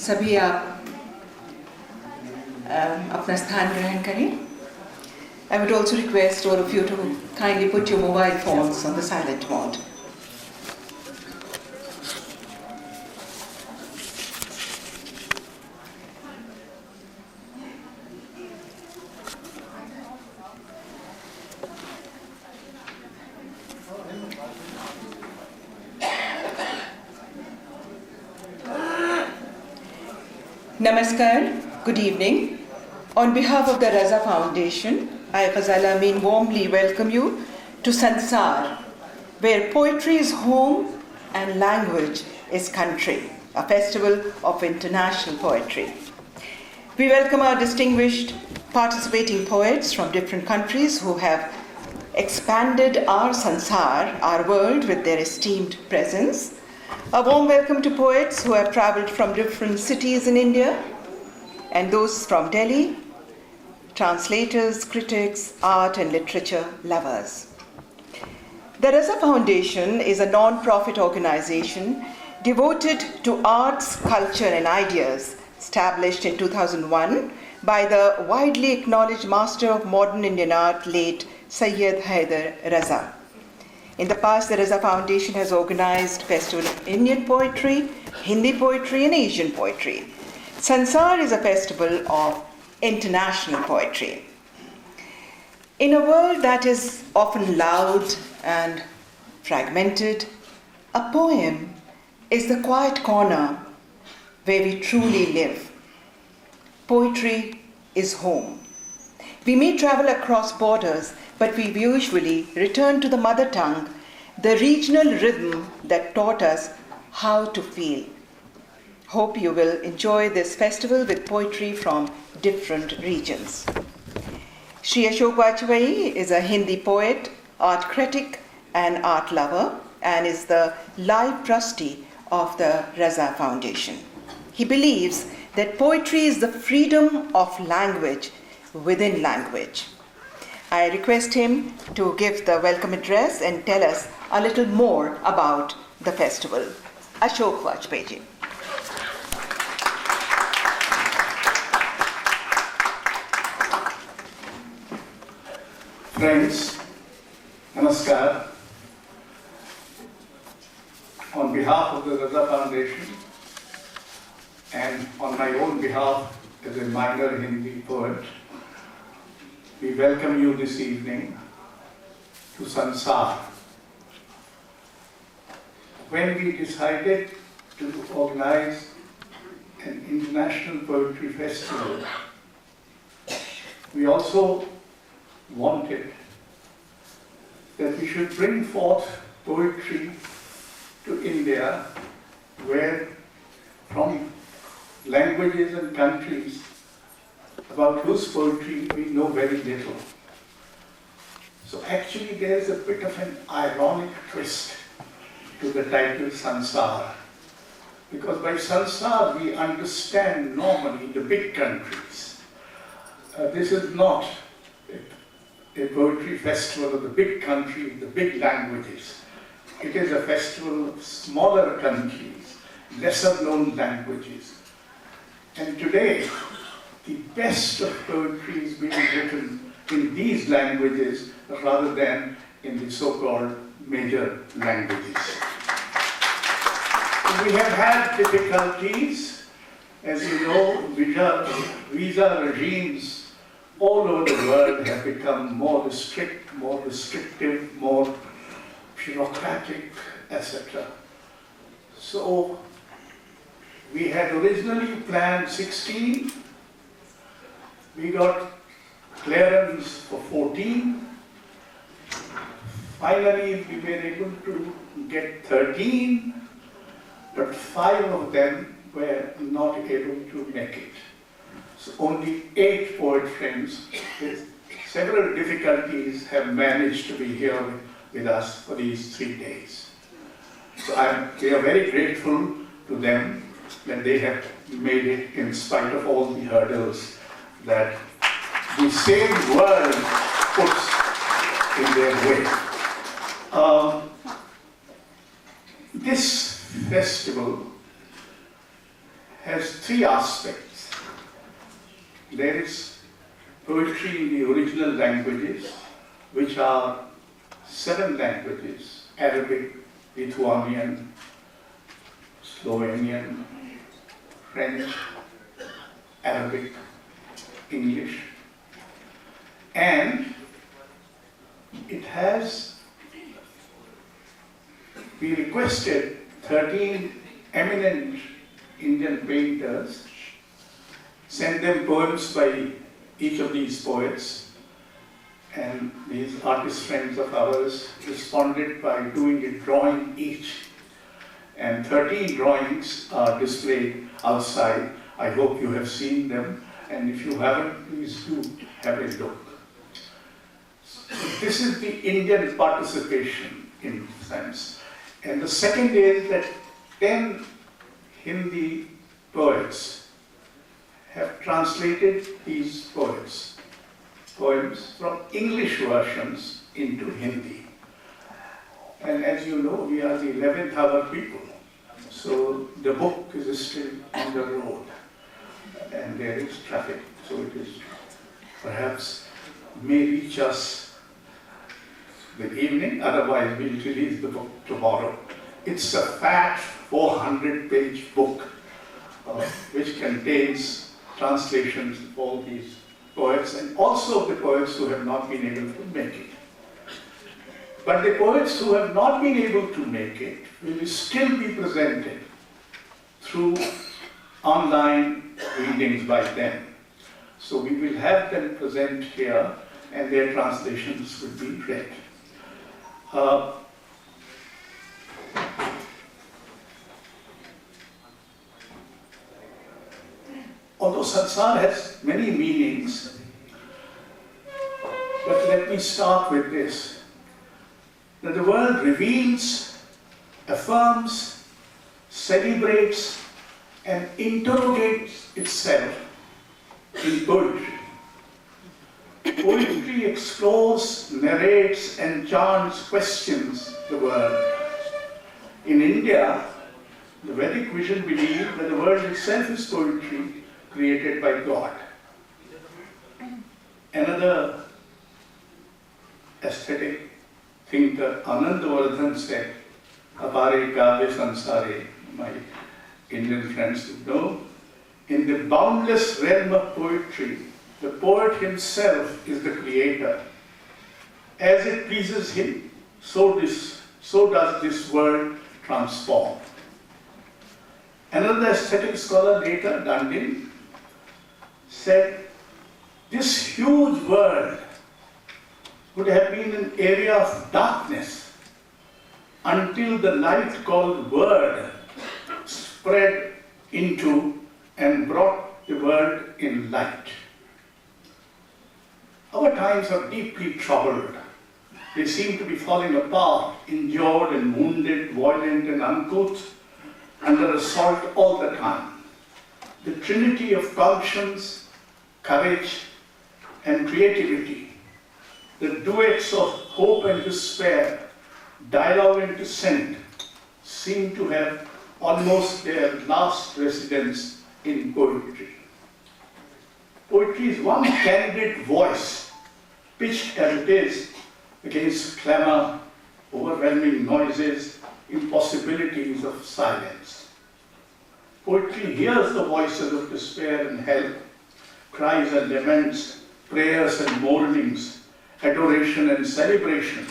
सभी आप अपना स्थान ग्रहण करें. I would also request all of you to kindly put your mobile phones on the silent mode. Namaskar, good evening. On behalf of the Raza Foundation, I, Kaziliunaite, warmly welcome you to SANSAAR, where poetry is home and language is country, a festival of international poetry. We welcome our distinguished participating poets from different countries who have expanded our SANSAAR, our world, with their esteemed presence. A warm welcome to poets who have traveled from different cities in India, and those from Delhi, translators, critics, art and literature lovers. The Raza Foundation is a non-profit organization devoted to arts, culture and ideas, established in 2001 by the widely acknowledged master of modern Indian art, late Syed Haider Raza. In the past, the Raza Foundation has organized Festival of Indian Poetry, Hindi Poetry and Asian Poetry. SANSAAR is a festival of international poetry. In a world that is often loud and fragmented, a poem is the quiet corner where we truly live. Poetry is home. We may travel across borders, but we usually return to the mother tongue, the regional rhythm that taught us how to feel. Hope you will enjoy this festival with poetry from different regions. Shri Ashok Vajpeyi is a Hindi poet, art critic and art lover, and is the life trustee of the Raza Foundation. He believes that poetry is the freedom of language within language. I request him to give the welcome address and tell us a little more about the festival. Ashok Vajpeyi. Friends, namaskar. On behalf of the Raza Foundation and on my own behalf as a minor Hindi poet, we welcome you this evening to SANSAAR. When we decided to organize an international poetry festival, we also wanted that we should bring forth poetry to India, where from languages and countries about whose poetry we know very little. So actually there is a bit of an ironic twist to the title SANSAAR, because by SANSAAR we understand normally the big countries. This is not a poetry festival of the big country, the big languages. It is a festival of smaller countries, lesser known languages. And today, the best of poetry is being written in these languages rather than in the so-called major languages. We have had difficulties. As you know, visa regimes all over the world have become more strict, more restrictive, more bureaucratic, etc. So we had originally planned 16. We got clearance for 14. Finally, we were able to get 13, but 5 of them were not able to make it. So only 8 poet friends with several difficulties have managed to be here with us for these 3 days. So we are very grateful to them that they have made it in spite of all the hurdles that the same world puts in their way. This festival has three aspects. There is poetry in the original languages, which are 7 languages: Arabic, Lithuanian, Slovenian, French, Arabic, English, and we requested 13 eminent Indian painters, sent them poems by each of these poets, and these artist friends of ours responded by doing a drawing each. And 13 drawings are displayed outside. I hope you have seen them, and if you haven't, please do have a look. This is the Indian participation in sense. And the second is that 10 Hindi poets have translated these poems from English versions into Hindi. And as you know, we are the 11th hour people. So the book is still on the road and there is traffic. So it is perhaps may reach us the evening, otherwise we'll release the book tomorrow. It's a fat 400-page book which contains translations of all these poets and also the poets who have not been able to make it. But the poets who have not been able to make it will still be presented through online readings by them. So we will have them present here and their translations will be read. Although SANSAAR has many meanings, but let me start with this, that the world reveals, affirms, celebrates, and interrogates itself in poetry. Poetry explores, narrates, and chants questions the world. In India, the Vedic vision believed that the world itself is poetry created by God. Another aesthetic thinker, Anandavardhan, said, "Apare kavya sansare," my Indian friends would know, in the boundless realm of poetry, the poet himself is the creator. As it pleases him, so does this world transform. Another aesthetic scholar later, Dandin, said, this huge world would have been an area of darkness until the light called word spread into and brought the world in light. Our times are deeply troubled. They seem to be falling apart, injured and wounded, violent and uncouth, under assault all the time. The trinity of conscience, courage, and creativity, the duets of hope and despair, dialogue and dissent, seem to have almost their last residence in poetry. Poetry is one candid voice, pitched as it is against clamor, overwhelming noises, impossibilities of silence. Poetry hears the voices of despair and help, cries and laments, prayers and mournings, adoration and celebration,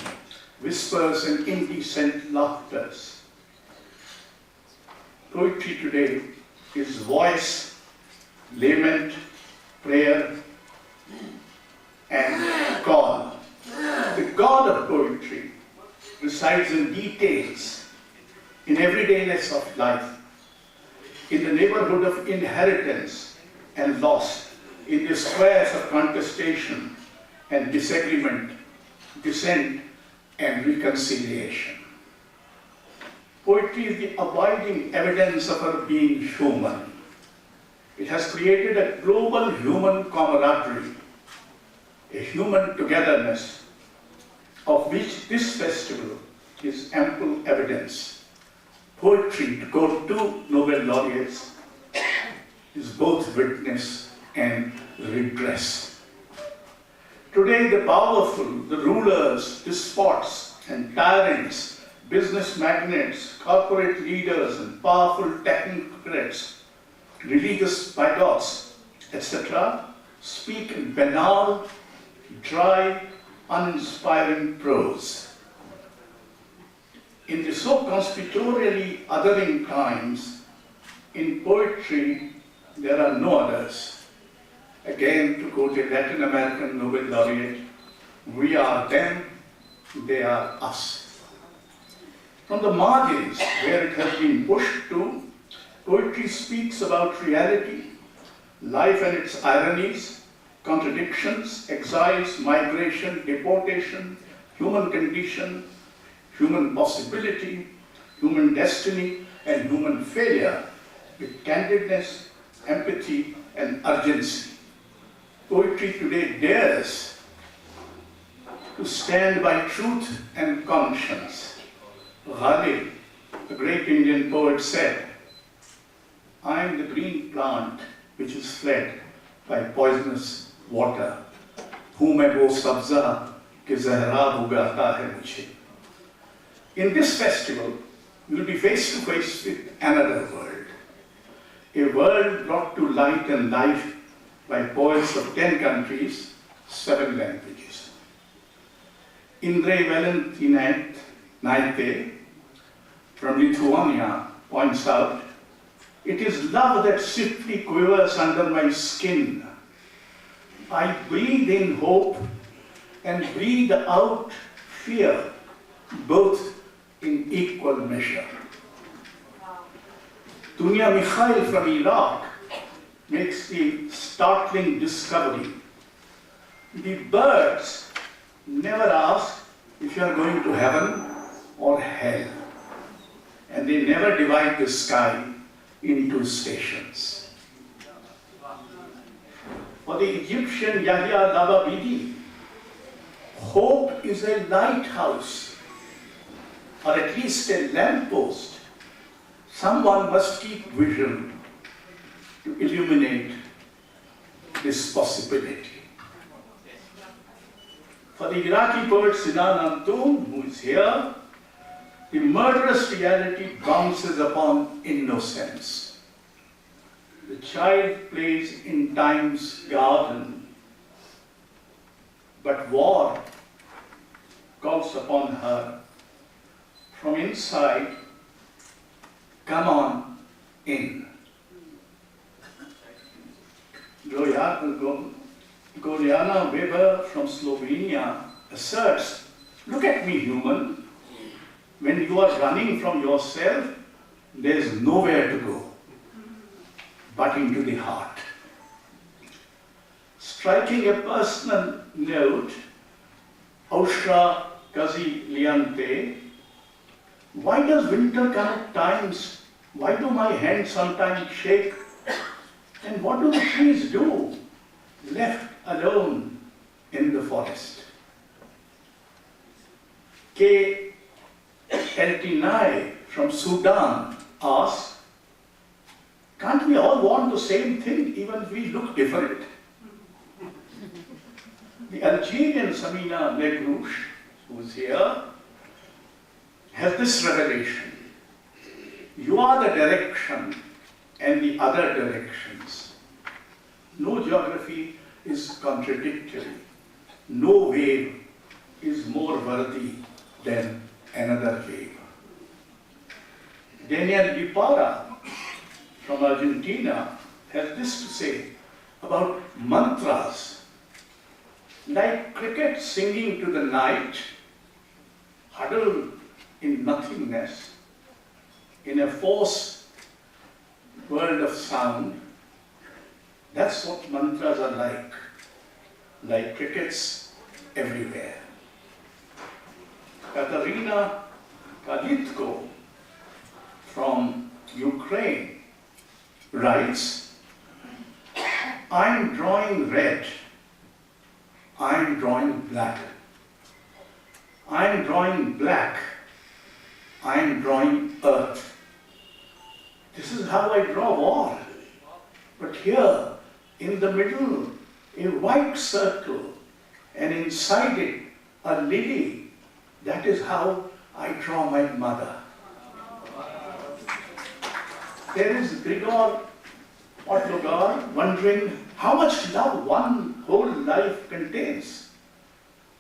whispers and indecent laughters. Poetry today is voice, lament, prayer, and call. The God of poetry resides in details, in everydayness of life, in the neighborhood of inheritance and loss, in the squares of contestation and disagreement, dissent and reconciliation. Poetry is the abiding evidence of our being human. It has created a global human camaraderie, a human togetherness, of which this festival is ample evidence. Poetry, to quote 2 Nobel laureates, is both witness and redress. Today, the powerful, the rulers, despots, and tyrants, business magnates, corporate leaders, and powerful technocrats, religious bigots, etc., speak in banal, dry, uninspiring prose. In the so conspicuously othering times, in poetry, there are no others. Again, to quote a Latin American Nobel laureate, we are them, they are us. From the margins, where it has been pushed to, poetry speaks about reality, life and its ironies, contradictions, exiles, migration, deportation, human condition, human possibility, human destiny, and human failure, with candidness, empathy, and urgency. Poetry today dares to stand by truth and conscience. Ghalib, the great Indian poet, said, I am the green plant which is fled by poisonous water. Whom I wo sabza ke zahra ugata hai mujhe. In this festival, we will be face to face with another world. A world brought to light and life by poets of 10 countries, 7 languages. Indre Valantinaite from Lithuania points out, it is love that swiftly quivers under my skin. I breathe in hope and breathe out fear, both in equal measure. Dunya Mikhail from Iraq makes the startling discovery. The birds never ask if you are going to heaven or hell. And they never divide the sky into stations. For the Egyptian Yahya Lababidi, hope is a lighthouse, or at least a lamppost. Someone must keep vision to illuminate this possibility. For the Iraqi poet Sinan Antoon, who is here, the murderous reality bounces upon innocence. The child plays in time's garden, but war calls upon her from inside, come on in. Glorjana Veber from Slovenia asserts, look at me, human. When you are running from yourself, there is nowhere to go but into the heart. Striking a personal note, Ausra Kaziliunaite, why does winter come at times? Why do my hands sometimes shake? And what do the trees do, left alone in the forest? Eltinae from Sudan asks, can't we all want the same thing even if we look different? The Algerian Samina Legrouche, who is here, has this revelation. You are the direction and the other directions. No geography is contradictory. No wave is more worthy than another wave. Daniel Lipara from Argentina has this to say about mantras. Like cricket singing to the night, huddled in nothingness, in a force world of sound, that's what mantras are like crickets everywhere. Katarina Kalitko from Ukraine writes, I'm drawing red, I'm drawing black, I'm drawing black, I'm drawing earth. This is how I draw war. But here, in the middle, a white circle, and inside it, a lily. That is how I draw my mother. There is Gregor Podlogar wondering how much love one whole life contains.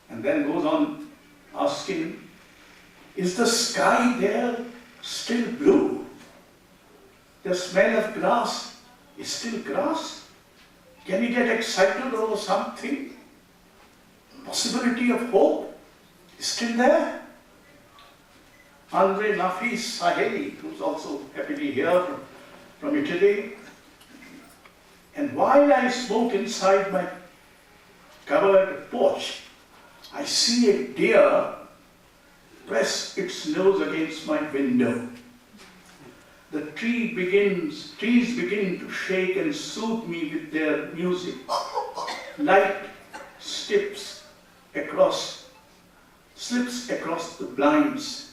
And then goes on asking, is the sky there still blue? The smell of grass is still grass? Can you get excited over something? Possibility of hope is still there? Indre Saheli, who's also happily here from Italy. And while I smoke inside my covered porch, I see a deer press its nose against my window. The trees begin to shake and soothe me with their music. Light slips across the blinds.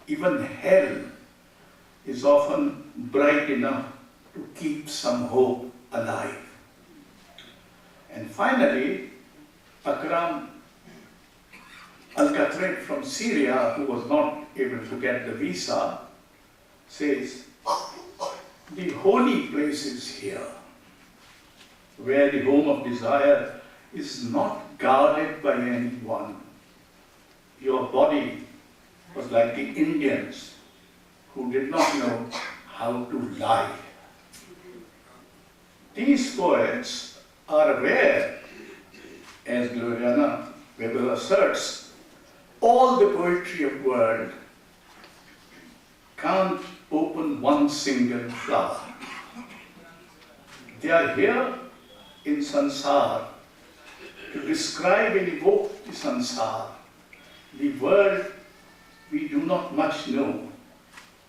Even hell is often bright enough to keep some hope alive. And finally, Akram Al-Khatib from Syria, who was not able to get the visa, says, the holy place is here, where the home of desire is not guarded by anyone. Your body was like the Indians who did not know how to lie. These poets are aware, as Glorjana Veber asserts, all the poetry of the world can't open one single flower. They are here in SANSAAR to describe and evoke the SANSAAR, the world we do not much know,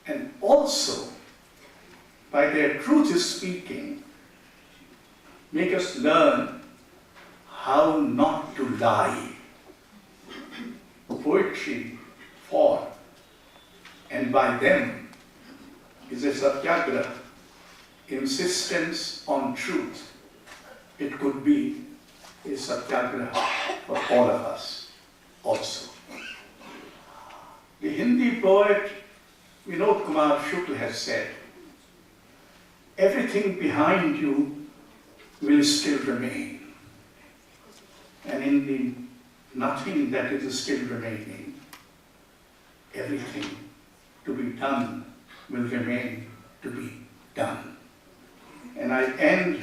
and also, by their truth speaking, make us learn how not to lie. Poetry for and by them is a satyagraha, insistence on truth. It could be a satyagraha for all of us also. The Hindi poet Vinod Kumar Shukla has said, everything behind you will still remain. And in the nothing that is still remaining, everything to be done will remain to be done. And I end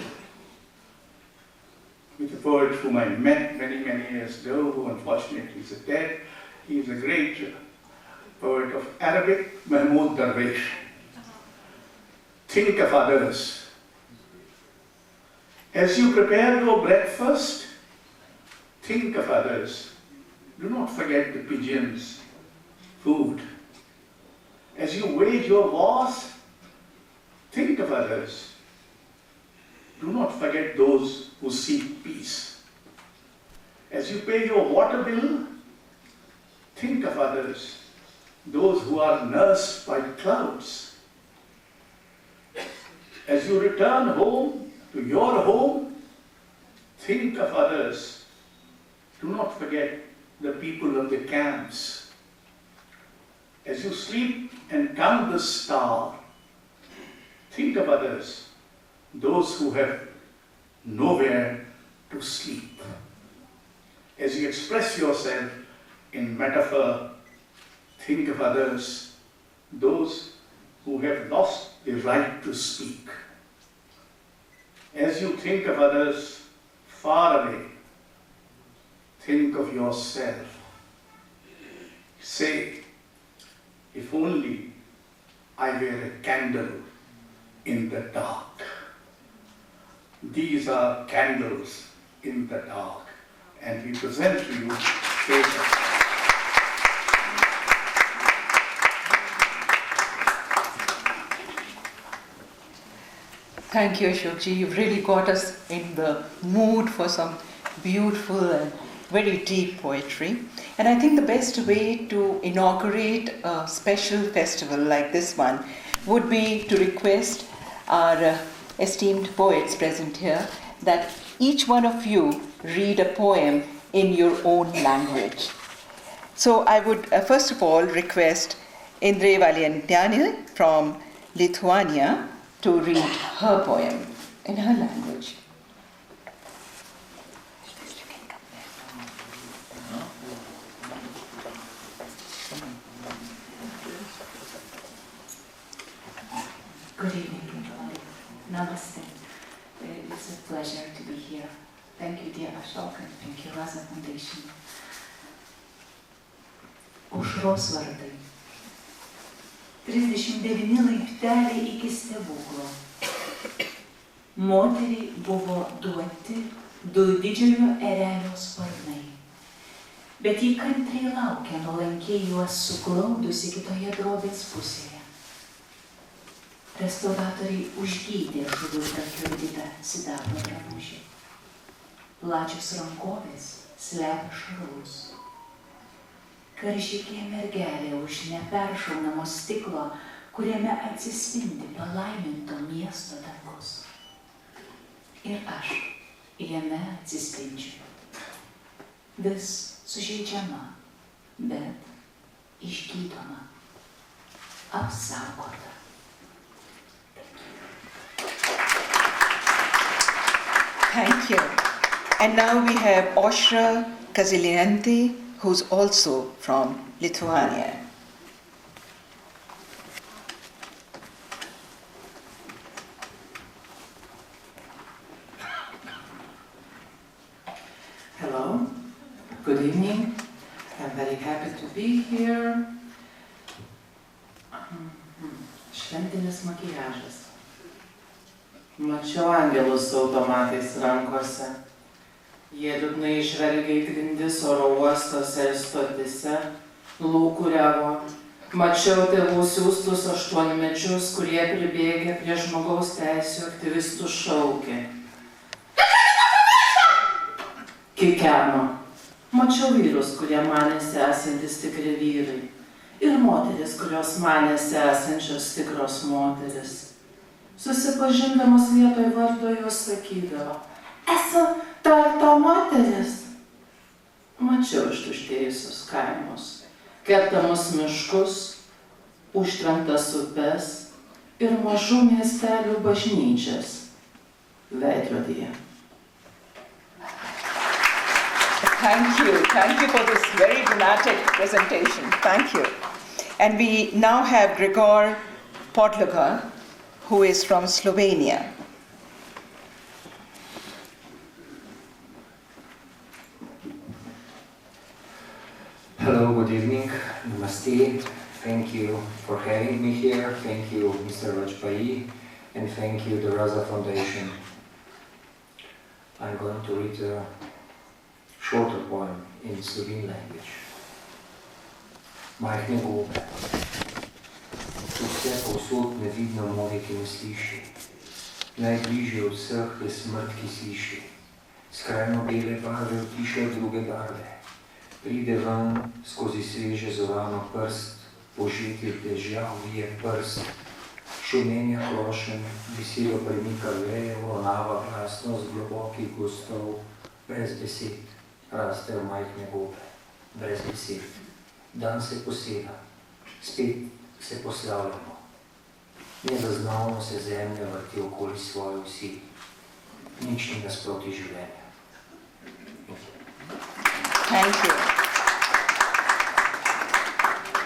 with a poet whom I met many, many years ago, who unfortunately is dead. He is a great poet of Arabic, Mahmoud Darwish. Think of others. As you prepare your breakfast, think of others. Do not forget the pigeons' food. As you wage your wars, think of others. Do not forget those who seek peace. As you pay your water bill, think of others, those who are nursed by clouds. As you return home to your home, think of others. Do not forget the people of the camps. As you sleep and count the star, think of others, those who have nowhere to sleep. As you express yourself in metaphor, think of others, those who have lost the right to speak. As you think of others far away, think of yourself. Say, if only I were a candle in the dark. These are candles in the dark, and we present to you Veber. Thank you, Ashokji. You've really got us in the mood for some beautiful and very deep poetry. And I think the best way to inaugurate a special festival like this one would be to request our esteemed poets present here, that each one of you read a poem in your own language. So I would first of all request Indre Valantinaite from Lithuania to read her poem in her language. Good evening, everybody. Namaste. It's a pleasure to be here. Thank you, dear Ashok, and thank you, Raza Foundation. Aušros vardai. 39 laipteliai iki stebuklo. Moteriai buvo duoti 2 didžiojo erelio sparnai. Bet ji kantriai laukė, nuolankiai juos suglaudusi kitoje drobės pusėje. Restauratoriai užgydė žuvių kiurdytą sidabro drabužį. Plačios rankovės slepia šarvus. Karžygė mergelė už neperšaunamo stiklo, kuriame atsispindi palaiminto miesto dangus. Ir aš jame atsispindžiu. Vis sužeidžiama, bet išgydoma, apsaugota. Thank you. And now we have Ausra Kaziliunaite, who's also from Lithuania. Hello, good evening. I'm very happy to be here. Šventinis makiažas. Mačiau angelus su automatais rankose. Jie liūdnai žvelgia į grindis oro uostose ir stotise, lūkuriavo. Mačiau tėvų siųstus 8-mečius, kurie pribėgę prie žmogaus teisių aktyvistų šaukė. Kikeno. Mačiau vyrus, kurie manėsi esantis tikri vyrai. Ir moteris, kurios manėsi esančios tikros moteris. Susipažindamas vietoj vardo jos sakydavo, esu ta moteris. Mačiau ištuštėjusius kaimus, kertamus miškus, užtvenktas upes ir mažų miestelių bažnyčias veidrodyje. Thank you for this very dramatic presentation. Thank you. And we now have Gregor Podlogar, who is from Slovenia. Hello, good evening. Namaste. Thank you for having me here. Thank you, Mr. Vajpeyi, and thank you, the Raza Foundation. I'm going to read a shorter poem in Slovene language. Majhne gobe. Vse povsod nevidno more, ki ne sliši. Najbližje od vseh je smrt, ki sliši. Skrajno bele barve utišajo druge barve. Pride ven skozi sveže zorano prst, požetje težav je prst. Šumenja krošen, veselo premika veje, uronava glasnost globokih gostov, brez besed. Rastejo majhne gobe, brez besed. Dan se poseda, spet se poslavljamo. Nezaznavno se zemlja vrti okoli svoje osi. Nič ni nasproti življenja. Thank you.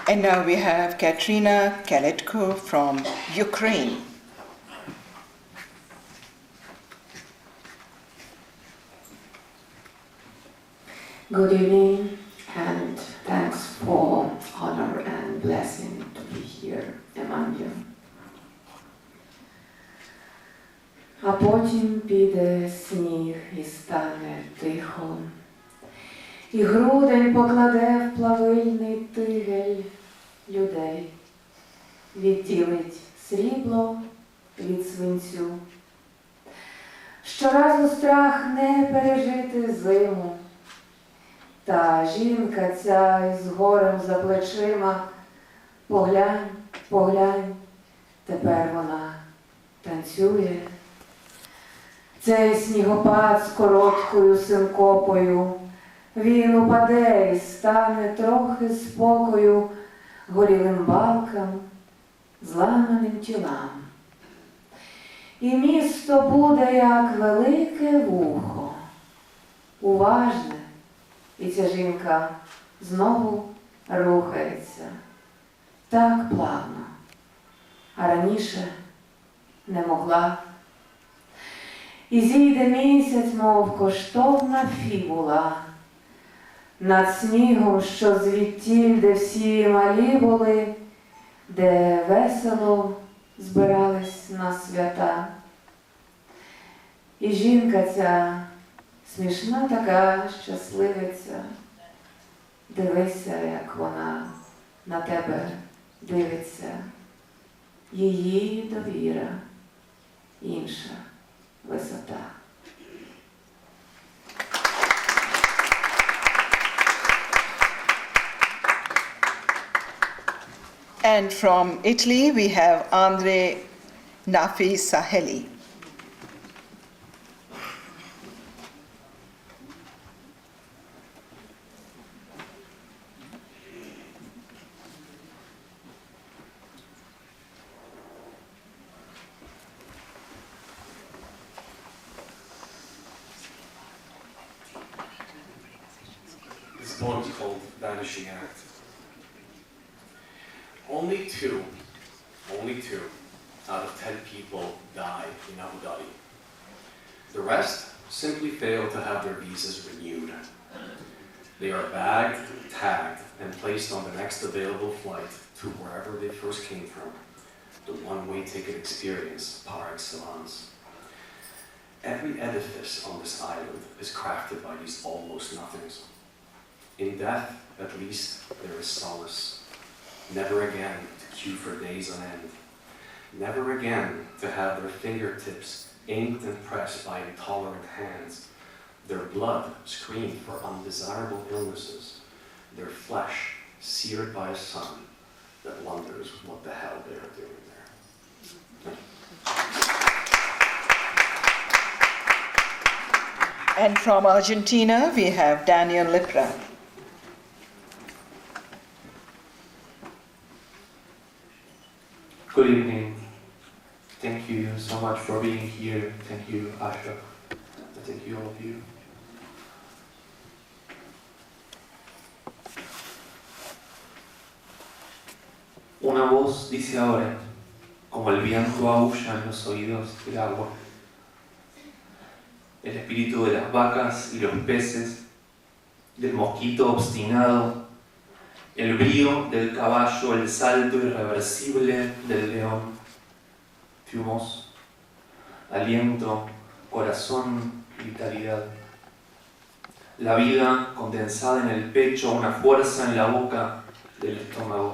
And now we have Katrina Kaletko from Ukraine. Good evening, and thanks for honor and blessing to be here among you. А потім піде сніг і стане тихо, і грудень покладе в плавильний тигель людей, відділить срібло від свинцю. Щоразу страх не пережити зиму, та жінка ця із горем за плечима, поглянь, поглянь, тепер вона танцює Цей снігопад з короткою синкопою, він упаде і стане трохи спокою горілим балкам, зламаним тілам. І місто буде, як велике вухо, уважне, і ця жінка знову рухається так плавно, а раніше не могла. І зійде місяць, мов коштовна фібула, над снігом, що звідтіль, де всі малі були, де весело збирались на свята. І жінка ця смішна така щасливиця, дивися, як вона на тебе дивиться. Її довіра, інша висота. And from Italy, we have Indre Nafi Saheli. This poem is called Vanishing Act. Only two out of 10 people die in Abu Dhabi. The rest simply fail to have their visas renewed. They are bagged, tagged, and placed on the next available flight to wherever they first came from. The one-way ticket experience par excellence. Every edifice on this island is crafted by these almost nothings. In death, at least, there is solace. Never again to queue for days on end. Never again to have their fingertips inked and pressed by intolerant hands. Their blood screamed for undesirable illnesses. Their flesh seared by a sun that wonders what the hell they are doing there. And from Argentina, we have Daniel Lipra. Good evening. Thank you so much for being here. Thank you, Ashok. Thank you, all of you. Una voz dice ahora, como el viento aúlla en los oídos del agua. El espíritu de las vacas y los peces, del mosquito obstinado, el brío del caballo, el salto irreversible del león, fumos, aliento, corazón, vitalidad. La vida condensada en el pecho, una fuerza en la boca del estómago.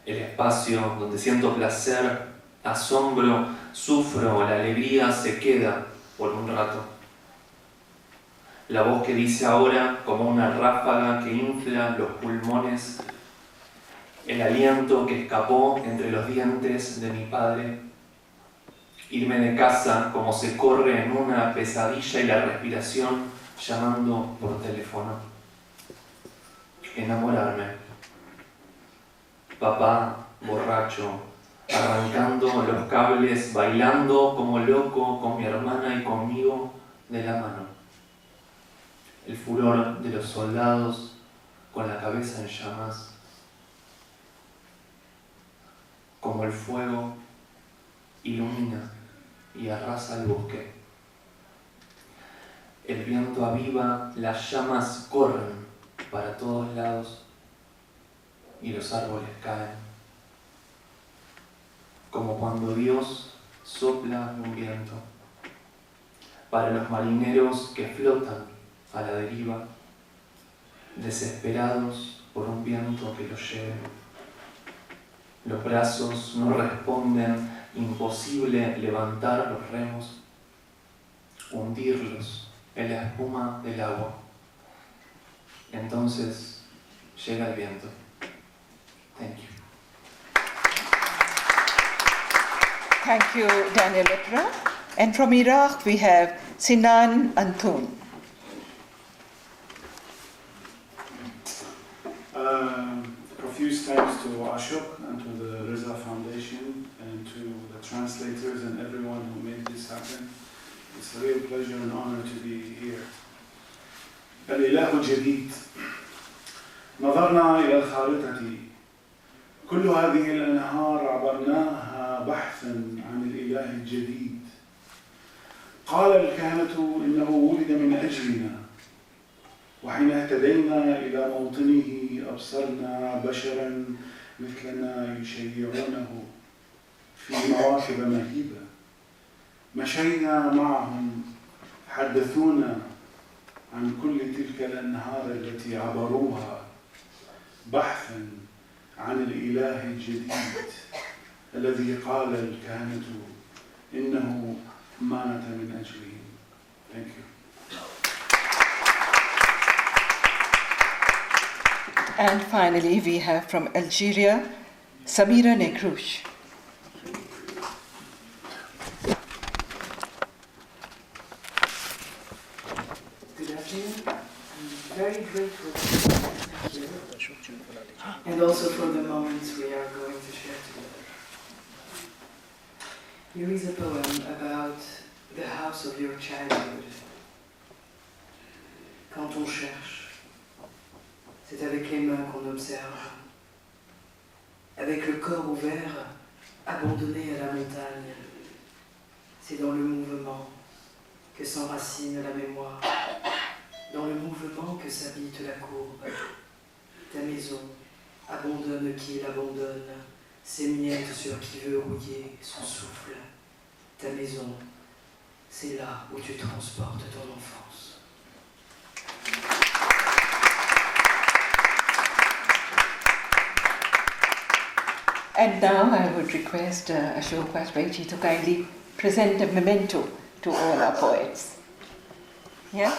El espacio donde siento placer, asombro, sufro, la alegría se queda por un rato. La voz que dice ahora como una ráfaga que infla los pulmones, el aliento que escapó entre los dientes de mi padre, irme de casa como se corre en una pesadilla y la respiración llamando por teléfono, enamorarme, papá borracho, arrancando los cables, bailando como loco con mi hermana y conmigo de la mano. El furor de los soldados con la cabeza en llamas, como el fuego ilumina y arrasa el bosque. El viento aviva, las llamas corren para todos lados y los árboles caen, como cuando Dios sopla un viento para los marineros que flotan a la deriva, desesperados por un viento que los lleve. Los brazos no responden, imposible levantar los remos, hundirlos en la espuma del agua. Entonces llega el viento. Thank you. Thank you, Daniel Lipra. And from Iraq we have Sinan Antun. Profuse thanks to Ashok and to the Raza Foundation and to the translators and everyone who made this happen. It's a real pleasure and honor to be here. الإله الجديد. نظرنا إلى الخارطة. كل هذه الأنهار عبرناها بحثا عن الإله الجديد. قال الكهنة إنه ولد من أجلنا. وحين اهتدينا إلى موطنه أبصرنا بشرا مثلنا يشيعونه في مواكب مهيبة. مشينا معهم حدثونا عن كل تلك الأنهار التي عبروها بحثا عن الإله الجديد الذي قال الكهنة إنه مات من أجلهم. Thank you. And finally, we have from Algeria, Samira Negrouche. Good afternoon. I'm very grateful to be here, and also for the moments we are going to share together. Here is a poem about the house of your childhood. Quand on cherche, c'est avec les mains qu'on observe, avec le corps ouvert, abandonné à la montagne. C'est dans le mouvement que s'enracine la mémoire, dans le mouvement que s'habite la courbe. Ta maison abandonne qui l'abandonne, ses miettes sur qui veut rouiller son souffle. Ta maison, c'est là où tu transportes ton enfance. And now I would request Ashok Vajpeyi to kindly present a memento to all our poets. Yeah?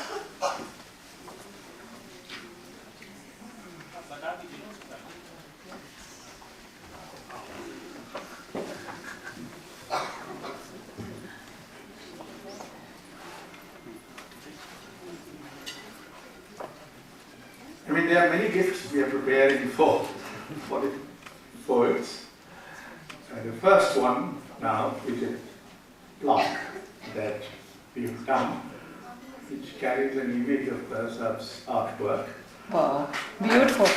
I mean, there are many gifts we are preparing for the poets. The first one now is a plaque that we've done, which carries an image of Raza's artwork. Wow, beautiful.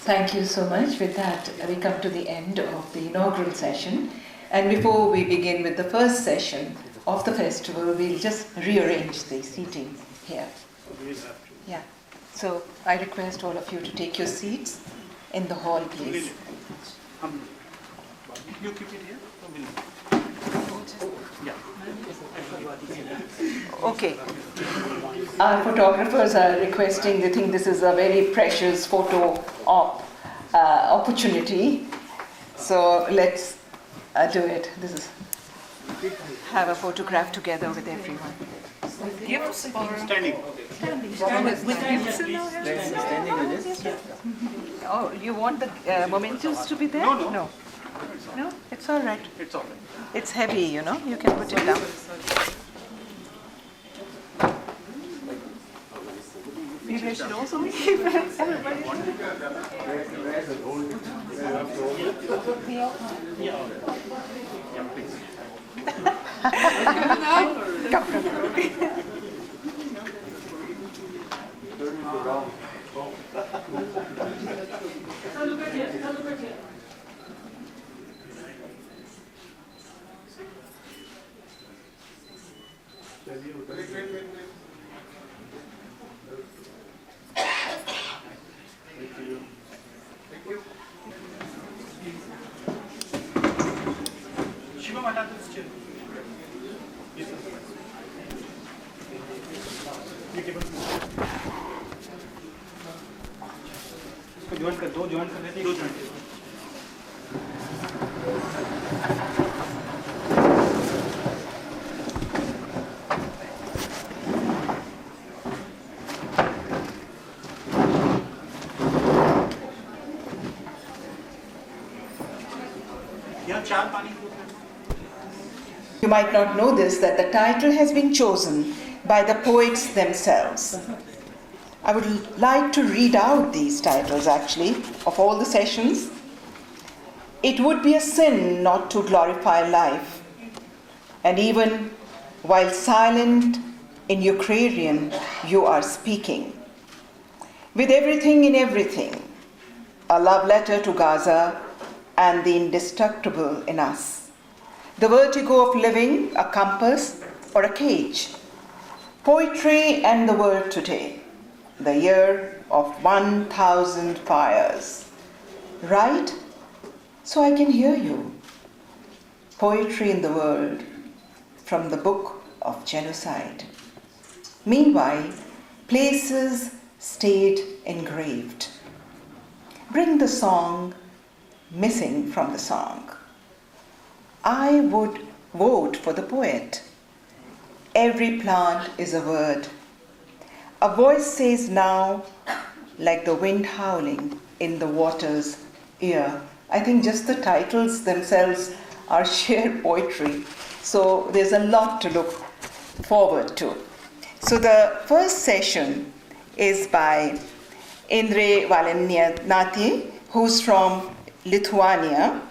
Thank you so much. With that, we come to the end of the inaugural session. And before we begin with the first session of the festival, we'll just rearrange the seating here. Yeah. So I request all of you to take your seats in the hall, please. You keep it here? Okay. Our photographers are requesting, they think this is a very precious photo opportunity. So let's do it. This is have a photograph together with everyone. Gifts or standing? With gifts in our hands? Standing with this? Oh, you want the mementos to be there? No. No, it's all right. It's all right. It's heavy, you know. You can put it down. Maybe I should also leave. Everybody. Where's the old? Yeah, please. Turning around. Shivam, hटा दो इस chair. Yes, sir. ये table इसको join कर दो, join कर लेते हैं, दो ज्वाइन कर दो. यहाँ चार पानी की बोतलें. You might not know this, that the title has been chosen by the poets themselves. I would like to read out these titles actually of all the sessions. It would be a sin not to glorify life, and even while silent in Ukrainian you are speaking. With everything in everything, a love letter to Gaza and the indestructible in us. The vertigo of living, a compass or a cage. Poetry and the world today, the year of 1,000 fires. Write so I can hear you. Poetry in the world from the book of genocide. Meanwhile, places stayed engraved. Bring the song missing from the song. I would vote for the poet. Every plant is a word. A voice says now, like the wind howling in the water's ear. I think just the titles themselves are sheer poetry. So there's a lot to look forward to. So the first session is by Indre Valantinaite, who's from Lithuania.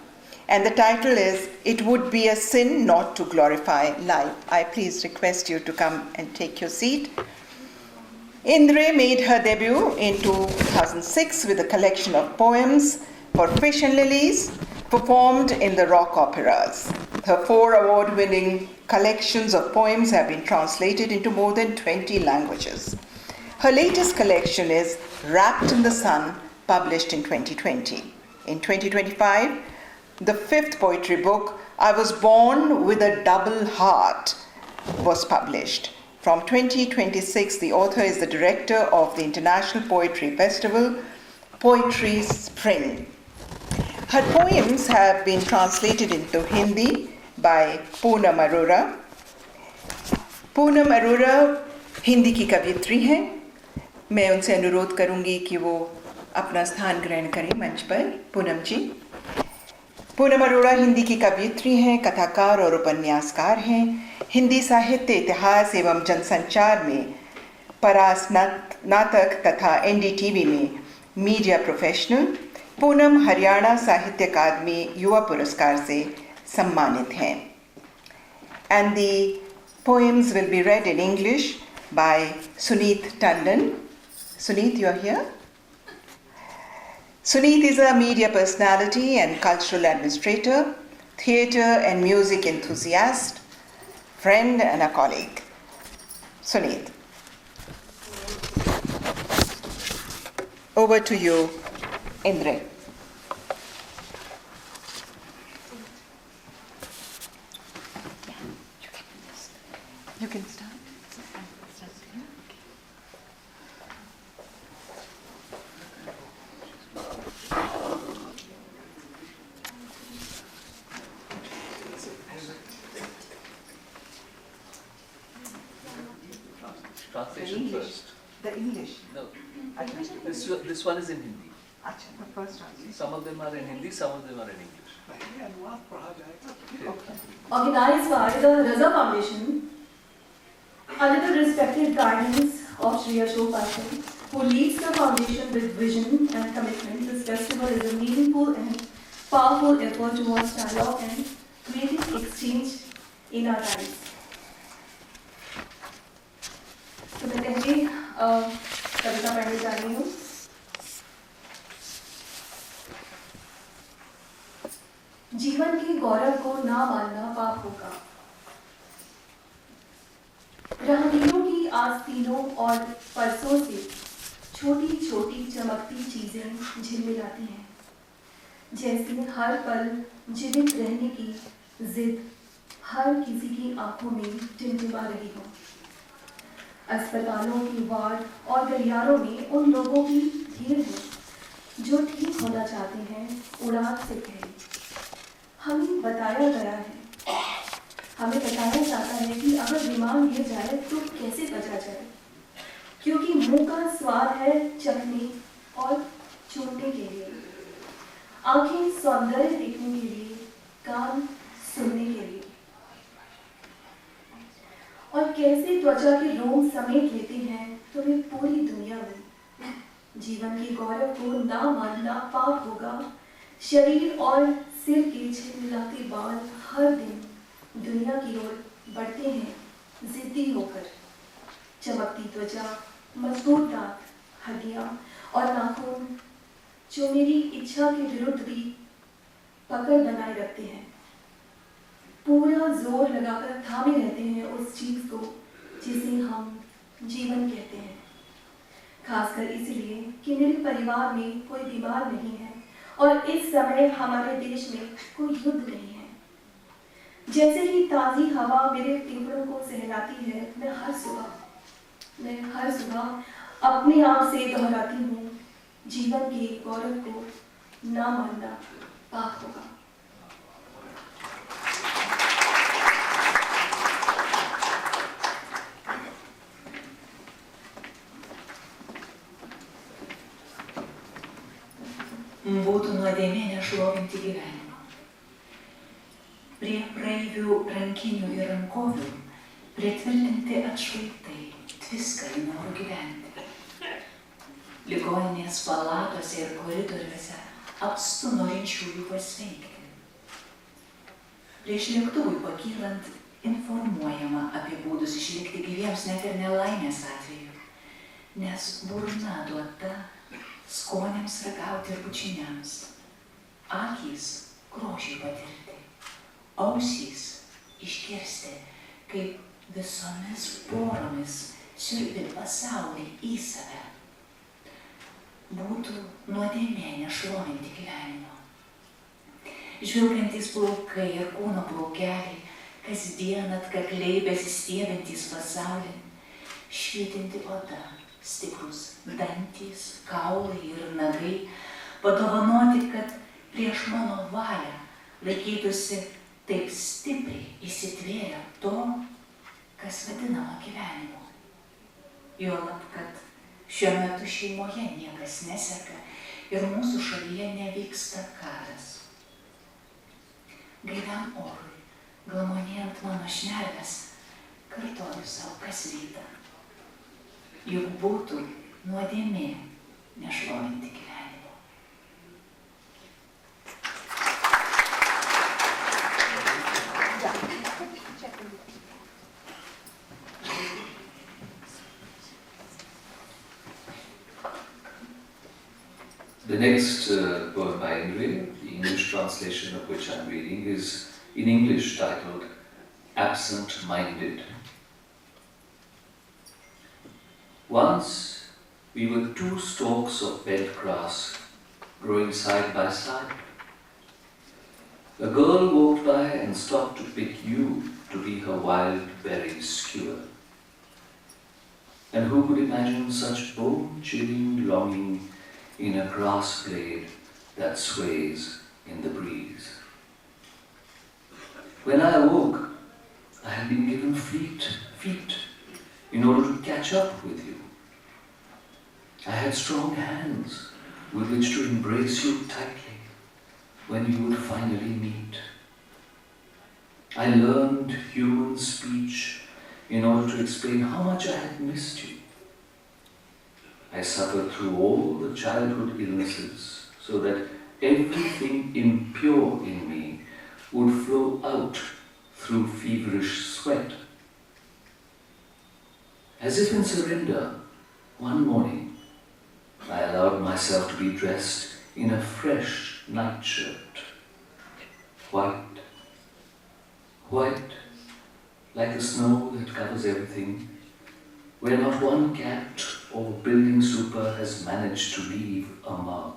And the title is, It Would Be a Sin Not to Glorify Life. I please request you to come and take your seat. Indre made her debut in 2006 with a collection of poems for Fish and Lilies, performed in the rock operas. Her 4 award-winning collections of poems have been translated into more than 20 languages. Her latest collection is Wrapped in the Sun, published in 2020. In 2025, the 5th poetry book, I Was Born with a Double Heart, was published. From 2026, the author is the director of the International Poetry Festival, Poetry Spring. Her poems have been translated into Hindi by Poonam Arora. Poonam Arora Hindi की कवयित्री हैं. मैं उनसे अनुरोध करूंगी कि वो अपना स्थान ग्रहण करें मंच पर. पूनम जी. पूनम अरोड़ा हिंदी की कवयित्री हैं, कथाकार और उपन्यासकार हैं. हिंदी साहित्य, इतिहास एवं जनसंचार में परास्नातक तथा एनडीटीवी में मीडिया प्रोफेशनल. पूनम हरियाणा साहित्य अकादमी युवा पुरस्कार से सम्मानित हैं. And the poems will be read in English by Suneet Tandon. Suneet, you are here? Suneet is a media personality and cultural administrator, theatre and music enthusiast, friend and a colleague. Suneet. Over to you, Indre. You can start. Translation first. The English. No. This one is in Hindi. Achha, the first translation. Some of them are in Hindi, some of them are in English. Okay. Organized by the Raza Foundation, under the respected guidance of Shri Ashok Vajpeyi, who leads the foundation with vision and commitment, this festival is a meaningful and powerful effort towards dialogue and creative exchange in our lives. तो मैं पहले कविता पढ़ने जा रही हूँ. जीवन के गौरव को ना मानना पाप होगा. राहगीरों की आस्तीनों और परसों से छोटी छोटी चमकती चीजें झिलमिलाती हैं, जैसे हर पल जीवित रहने की जिद हर किसी की आंखों में टिमटिमा रही हो. अस्पतालों की वार्ड और गलियारों में उन लोगों की भीड़ है जो ठीक होना चाहते हैं उड़ान से पहले. हमें बताया जाता है कि अगर विमान गिर जाए तो कैसे बचा जाए, क्योंकि मुंह का स्वाद है चखने और चूमने के लिए, आंखें सौंदर्य देखने के लिए, कान सुनने के लिए, और कैसे त्वचा के रोम समेट लेते हैं तो वे पूरी दुनिया में. जीवन के गौरव को ना मानना पाप होगा. शरीर और सिर के झिलमिलाते बाल हर दिन दुनिया की ओर बढ़ते हैं जिद्दी होकर. चमकती त्वचा, मजबूत दांत, हड्डियां और नाखून जो मेरी इच्छा के विरुद्ध भी पकड़ बनाए रखते हैं, पूरा जोर लगाकर थामे रहते हैं उस चीज को जिसे हम जीवन कहते हैं. खासकर इसलिए कि मेरे परिवार में कोई बीमार नहीं है और इस समय हमारे देश में कोई युद्ध नहीं है. जैसे ही ताज़ी हवा मेरे फेफड़ों को सहलाती है, मैं हर सुबह अपने आप से दोहराती हूँ, जीवन के गौरव को ना मानना पाप होगा. Būtų nuodėmė nešlovinti gyvenimo. Prie praeivių rankinių ir rankovių pritvirtinti atšvaitai tviska į norų gyventi. Ligoninės palatose ir koridoriuose apstu norinčiųjų pasveikti. Prieš lėktuvui pakylant informuojama apie būdus išlikti gyviems net ir nelaimės atveju, nes burna duota skoniams ragauti ir bučiniams, akys grožiui patirti, ausys išgirsti, kaip visomis poromis siurbi pasaulį į save. Būtų nuodėmė nešlovinti gyvenimo. Žvilgantys plaukai ir kūno plaukeliai, kasdien atkakliai besistiebiantys pasaulį, švytinti oda, stiprus dantys, kaulai ir nagai, padovanoti, kad prieš mano valią laikytųsi taip stipriai įsitvėrę to, kas vadinama gyvenimu. Juolab, kad šiuo metu šeimoje niekas neseka ir mūsų šalyje nevyksta karas. Gaiviam orui, glamonėjant mano šnerves, kartoju savo kas rytą. Juk būtų nuodėmė nešlovinti gyvenimo. The next poem by Indre, the English translation of which I'm reading, is in English titled Absent-Minded. Once we were two stalks of bent grass growing side by side. A girl walked by and stopped to pick you to be her wild berry skewer. And who could imagine such bone-chilling longing in a grass blade that sways in the breeze? When I awoke, I had been given feet in order to catch up with you. I had strong hands with which to embrace you tightly when you would finally meet. I learned human speech in order to explain how much I had missed you. I suffered through all the childhood illnesses, so that everything impure in me would flow out through feverish sweat. As if in surrender, one morning, I allowed myself to be dressed in a fresh nightshirt. White, white, like the snow that covers everything, where not one cat or building super has managed to leave a mark.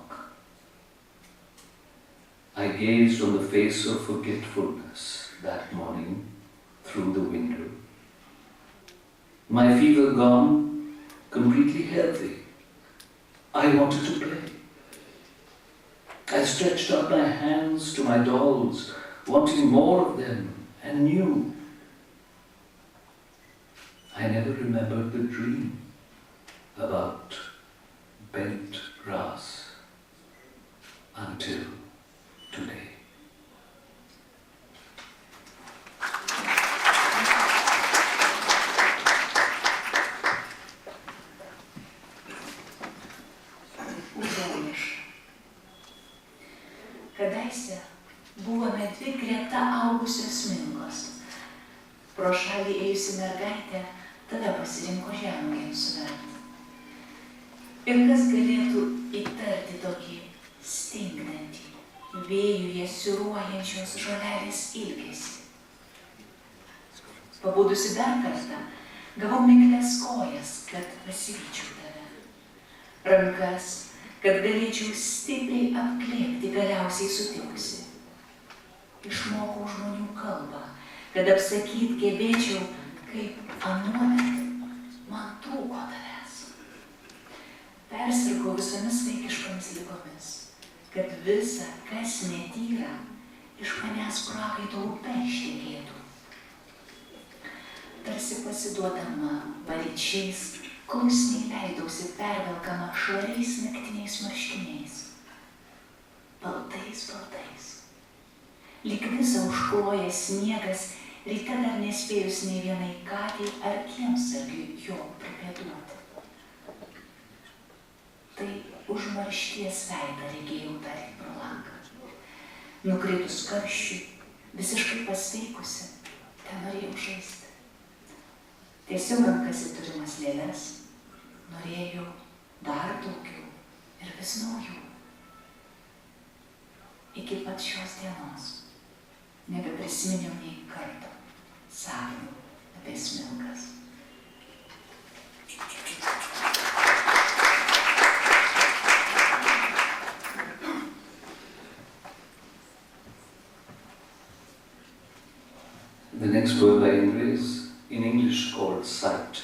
I gazed on the face of forgetfulness that morning through the window. My fever gone, completely healthy. I wanted to play. I stretched out my hands to my dolls, wanting more of them, and knew. I never remembered the dream about bent grass until today. Kadaise buvome dvi greta augusios smilgos. Pro šalį ėjusi mergaitė tave pasirinko žemuogėms suverti. Ir kas galėtų įtarti tokį stingdantį, vėjuje siūruojančios žolelės ilgesį. Pabudusi dar kartą, gavau miklias kojas, kad pasivyčiau tave. Rankas, kad galėčiau stipriai apglėbti galiausiai sutikusi. Išmokau žmonių kalbą, kad apsakyt gebėčiau, kaip anuomet man trūko tavęs. Persirgau visomis vaikiškomis ligomis, kad visa, kas netyra, iš manęs prakaito upe ištekėtų. Tarsi pasiduodama varyčiais, klusniai leidausi pervelkama švariais naktiniais marškiniais. Baltais, baltais. Lyg visą užkloja sniegas, ryte dar nespėjus nei vienai katei ar kiemsargiui jo pripėduoti. Tai užmaršties veidą regėjau dar pro langą. Nukritus karščiui, visiškai pasveikusi, ten norėjau žaisti. Tiesiog rankas į turimas lėles, norėjau dar daugiau ir vis naujų. Iki pat šios dienos nebeprisiminiau nei karto sapnų apie smilgas. The next word by Indre is in English called sight.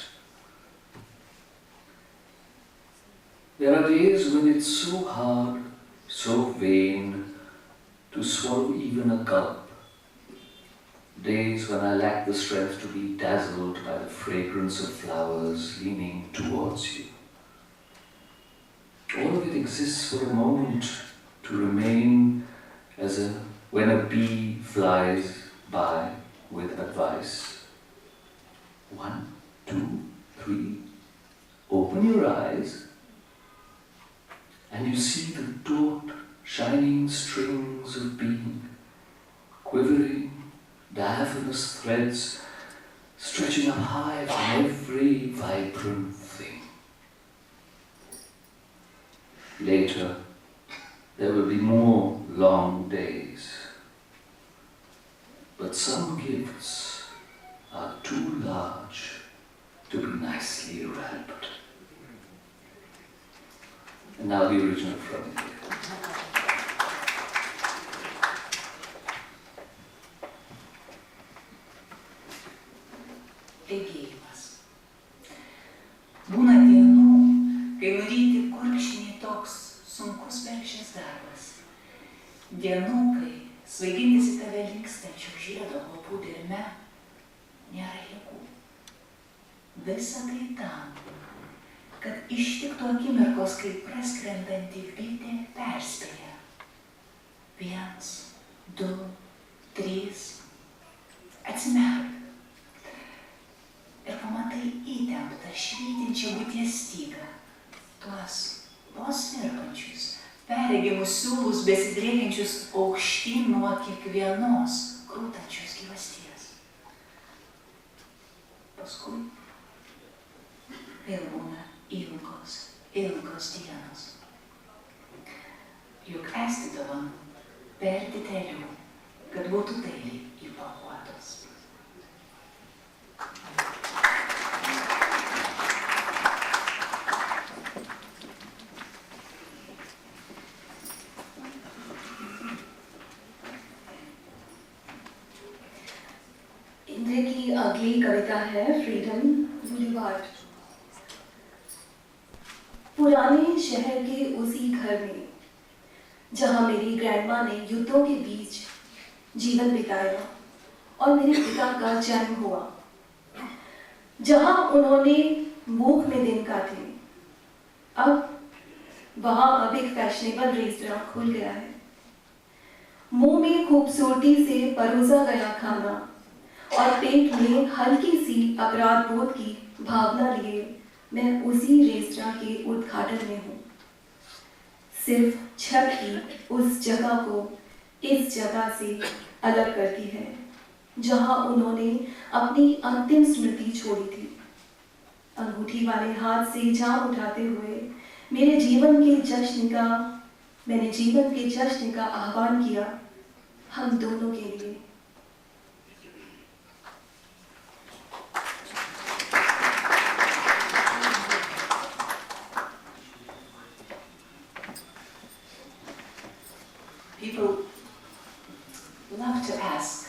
There are days when it's so hard, so vain to swallow even a gulp. Days when I lack the strength to be dazzled by the fragrance of flowers leaning towards you. All of it exists for a moment to remain as when a bee flies by with advice. 1, 2, 3, open your eyes, and you see the taut, shining strings of being, quivering, diaphanous threads, stretching up high from every vibrant thing. Later, there will be more long days, but some gifts are too large to be nicely wrapped. And now the original from Indre. Regėjimas. Būna dienų, kai nuryti kurkšniai toks sunkus bergždžias darbas. Dienų, kai svaigintis į tave linkstančių žiedo lopų derme nėra jėgų. Visa tai tam, kad ištiktų akimirkos, kai praskrendanti bitė perspėja. 1, 2, 3, atsimerk. Ir pamatai įtemptą, švytinčią būties stygą, tuos vos virpančius, perregimus siūlus besidriekiančius aukštyn nuo kiekvienos krūtančios gyvasties. Paskui vėl būna ilgos dienos. Juk esti dovanų per didelių, kad būtų dailiai įpakuotos. Indra की अगली कविता है freedom boulevard. पुराने शहर के उसी घर में जहां मेरी ग्रैंडमा ने युद्धों के बीच जीवन बिताया और मेरे पिता का जन्म हुआ, जहां उन्होंने मूक में दिन काटे, अब एक फैशनेबल रेस्तरां खुल गया है। मुंह में खूबसूरती से परोसा गया खाना और पेट में हल्की सी अपराध बोध की भावना लिए मैं उसी रेस्तरां के उद्घाटन में हूँ। सिर्फ छत ही उस जगह को इस जगह से अलग करती है जहां उन्होंने अपनी अंतिम स्मृति छोड़ी थी। अंगूठी वाले हाथ से जाम उठाते हुए मैंने जीवन के जश्न का आह्वान किया, हम दोनों के लिए। People love to ask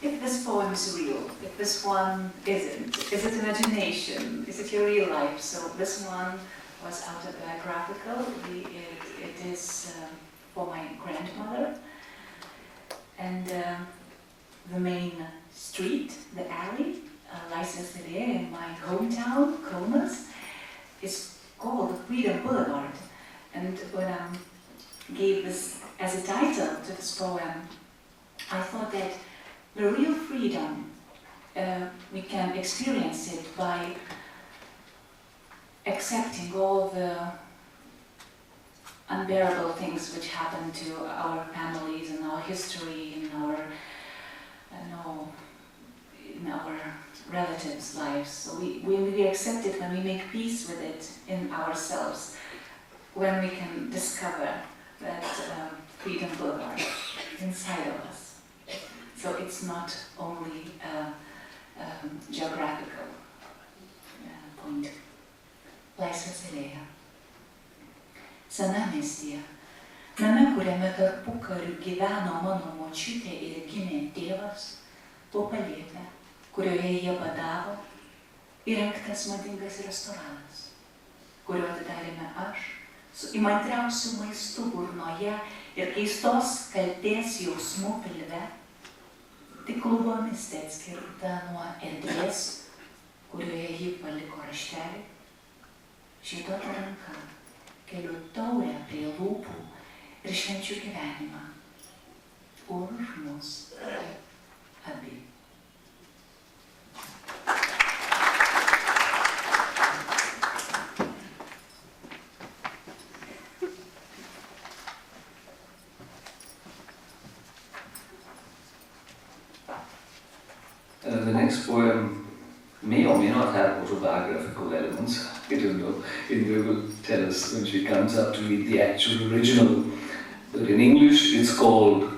if this poem is real, if this one isn't. Is it imagination? Is it your real life? So this one was autobiographical. It is for my grandmother. And the main street, the alley, licensed there in my hometown, Kaunas, is called Freedom Boulevard. And when I gave this as a title to this poem, I thought that the real freedom, we can experience it by accepting all the unbearable things which happen to our families and our history, in our relatives' lives. So we accept it when we make peace with it in ourselves, when we can discover that Freedom Boulevard inside of us. So it's not only a geographical point. Laisvės alėja. Senamiestyje, name, kuriame tarpukariu gyveno mano močiutė ir gimė tėvas, po palėpę, kurioje jie badavo, įrengtas madingas restoranas, kurio atidarėme aš, su įmantriausiu maistu burnoje ir keistos kaltės jausmų pilve, tik klubomis atskirta nuo erdvės, kurioje ji paliko raštelį. Žydota ranka keliu taurę prie lūpų ir švenčiu gyvenimą. Už mus abi. The next poem may or may not have autobiographical elements. I don't know. Indre will tell us when she comes up to read the actual original. But in English it's called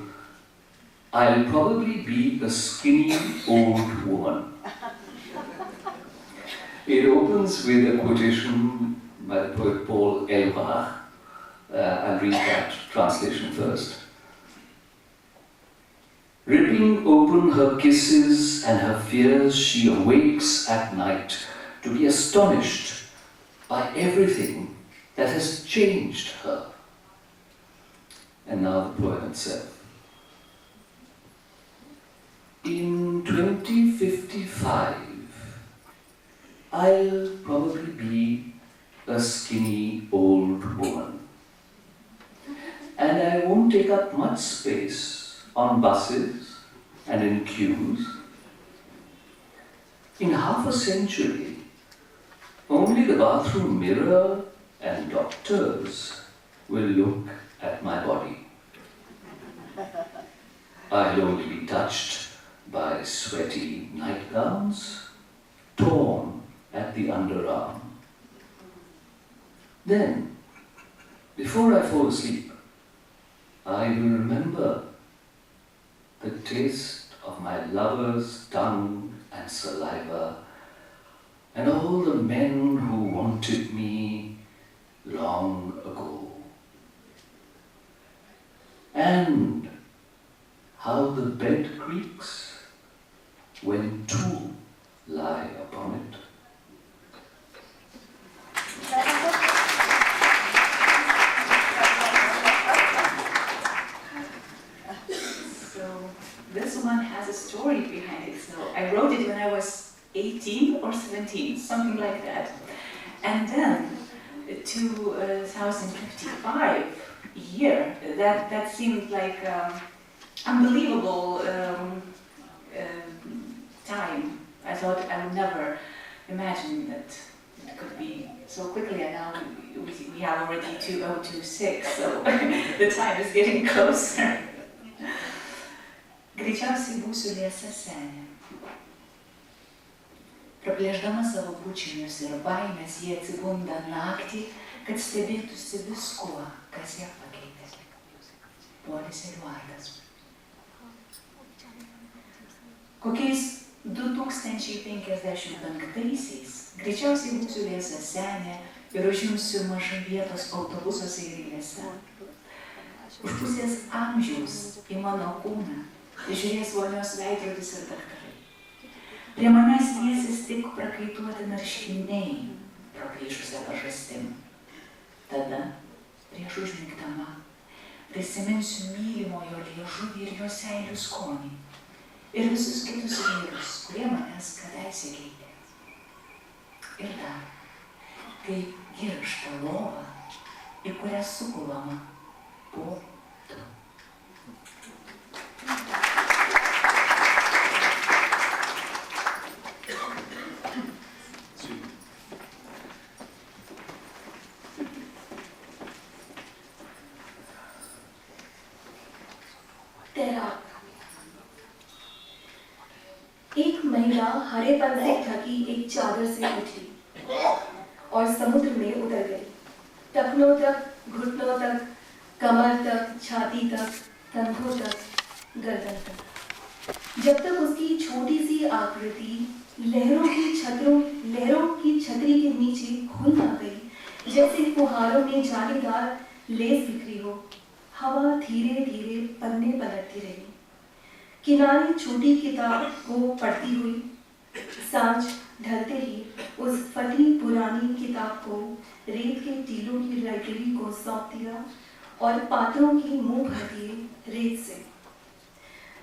I'll Probably Be a Skinny Old Woman. It opens with a quotation by the poet Paul Elbach. I'll read that translation first. Ripping open her kisses and her fears, she awakes at night to be astonished by everything that has changed her. And now the poem itself. In 2055, I'll probably be a skinny old woman. And I won't take up much space on buses and in queues. In half a century, only the bathroom mirror and doctors will look at my body. I'll only be touched by sweaty nightgowns, torn at the underarm. Then, before I fall asleep, I will remember the taste of my lover's tongue and saliva, and all the men who wanted me long ago. And how the bed creaks when two lie upon it. So this one has a story behind it. So I wrote it when I was 18 or 17, something like that. And then 2055 year, that seemed like unbelievable time. I thought I would never imagine that it could be so quickly, and now we have already 2026, so the time is getting closer. Greičiausiai būsiu liesa senė. Praplėšdama savo bučinius ir baimės, jie atsibunda naktį, kad stebėtųsi viskuo, kas ją pakeitė. Polis Eduardas. Kokiais 2055-aisiais greičiausiai būsiu liesa senė ir užimsiu mažai vietos autobusuose ir eilėse. Už pusės amžiaus į mano kūną žiūrės vonios veidrodis ir daktarai. Prie manęs liesis tik prakaituoti marškiniai, praplyšusią pažastim. Tada, prieš užmigdama, prisiminsiu mylimojo liežuvį ir jo seilių skonį ir visus kitus vyrus, kurie manęs kadaise keitė. Ir dar, kaip girkšta lova, į kurią sukulama po du. एक महिला हरेपन से ढकी एक चादर से उठी और समुद्र में उतर गई। टखनों तक, घुटनों तक, कमर तक, छाती तक, कंधों तक, गर्दन तक। जब तक उसकी छोटी सी आकृति लहरों की छतरी के नीचे खुल ना गई, जैसे फुहारों में जालीदार लेस बिखरी हो, हवा धीरे धीरे पन्ने पलटती रही। किनारे छोटी किताब को पढ़ती हुई सांझ ढलते ही उस फटी पुरानी किताब को रेत के टीलों की लाइब्रेरी को सौंप दिया और पात्रों की मुंह भर दिए रेत से।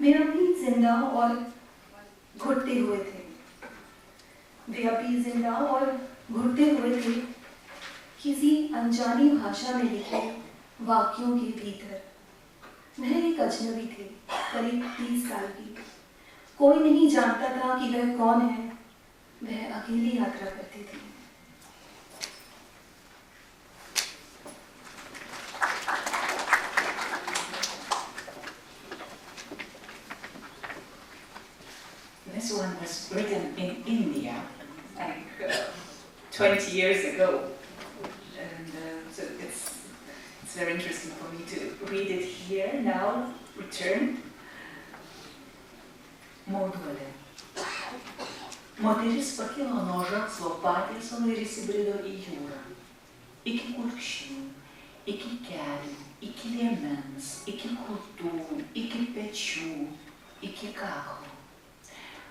वे अभी जिंदा और घुटते हुए थे किसी अनजानी भाषा में लिखे वाक्यों के भीतर। वह एक अजनबी थी, करीब 30 साल की। कोई नहीं जानता था कि वह कौन है। वह अकेली यात्रा करती थी। This one was written in India, like 20 years ago, and so it's very interesting for me to read it here now, returned. Mauduolė. Moteris pakilo nuo žalsvo patiesalo ir įsibrido į jūrą. Iki kulkšnių, iki kelių, iki liemens, iki krūtų, iki pečių, iki kaklo.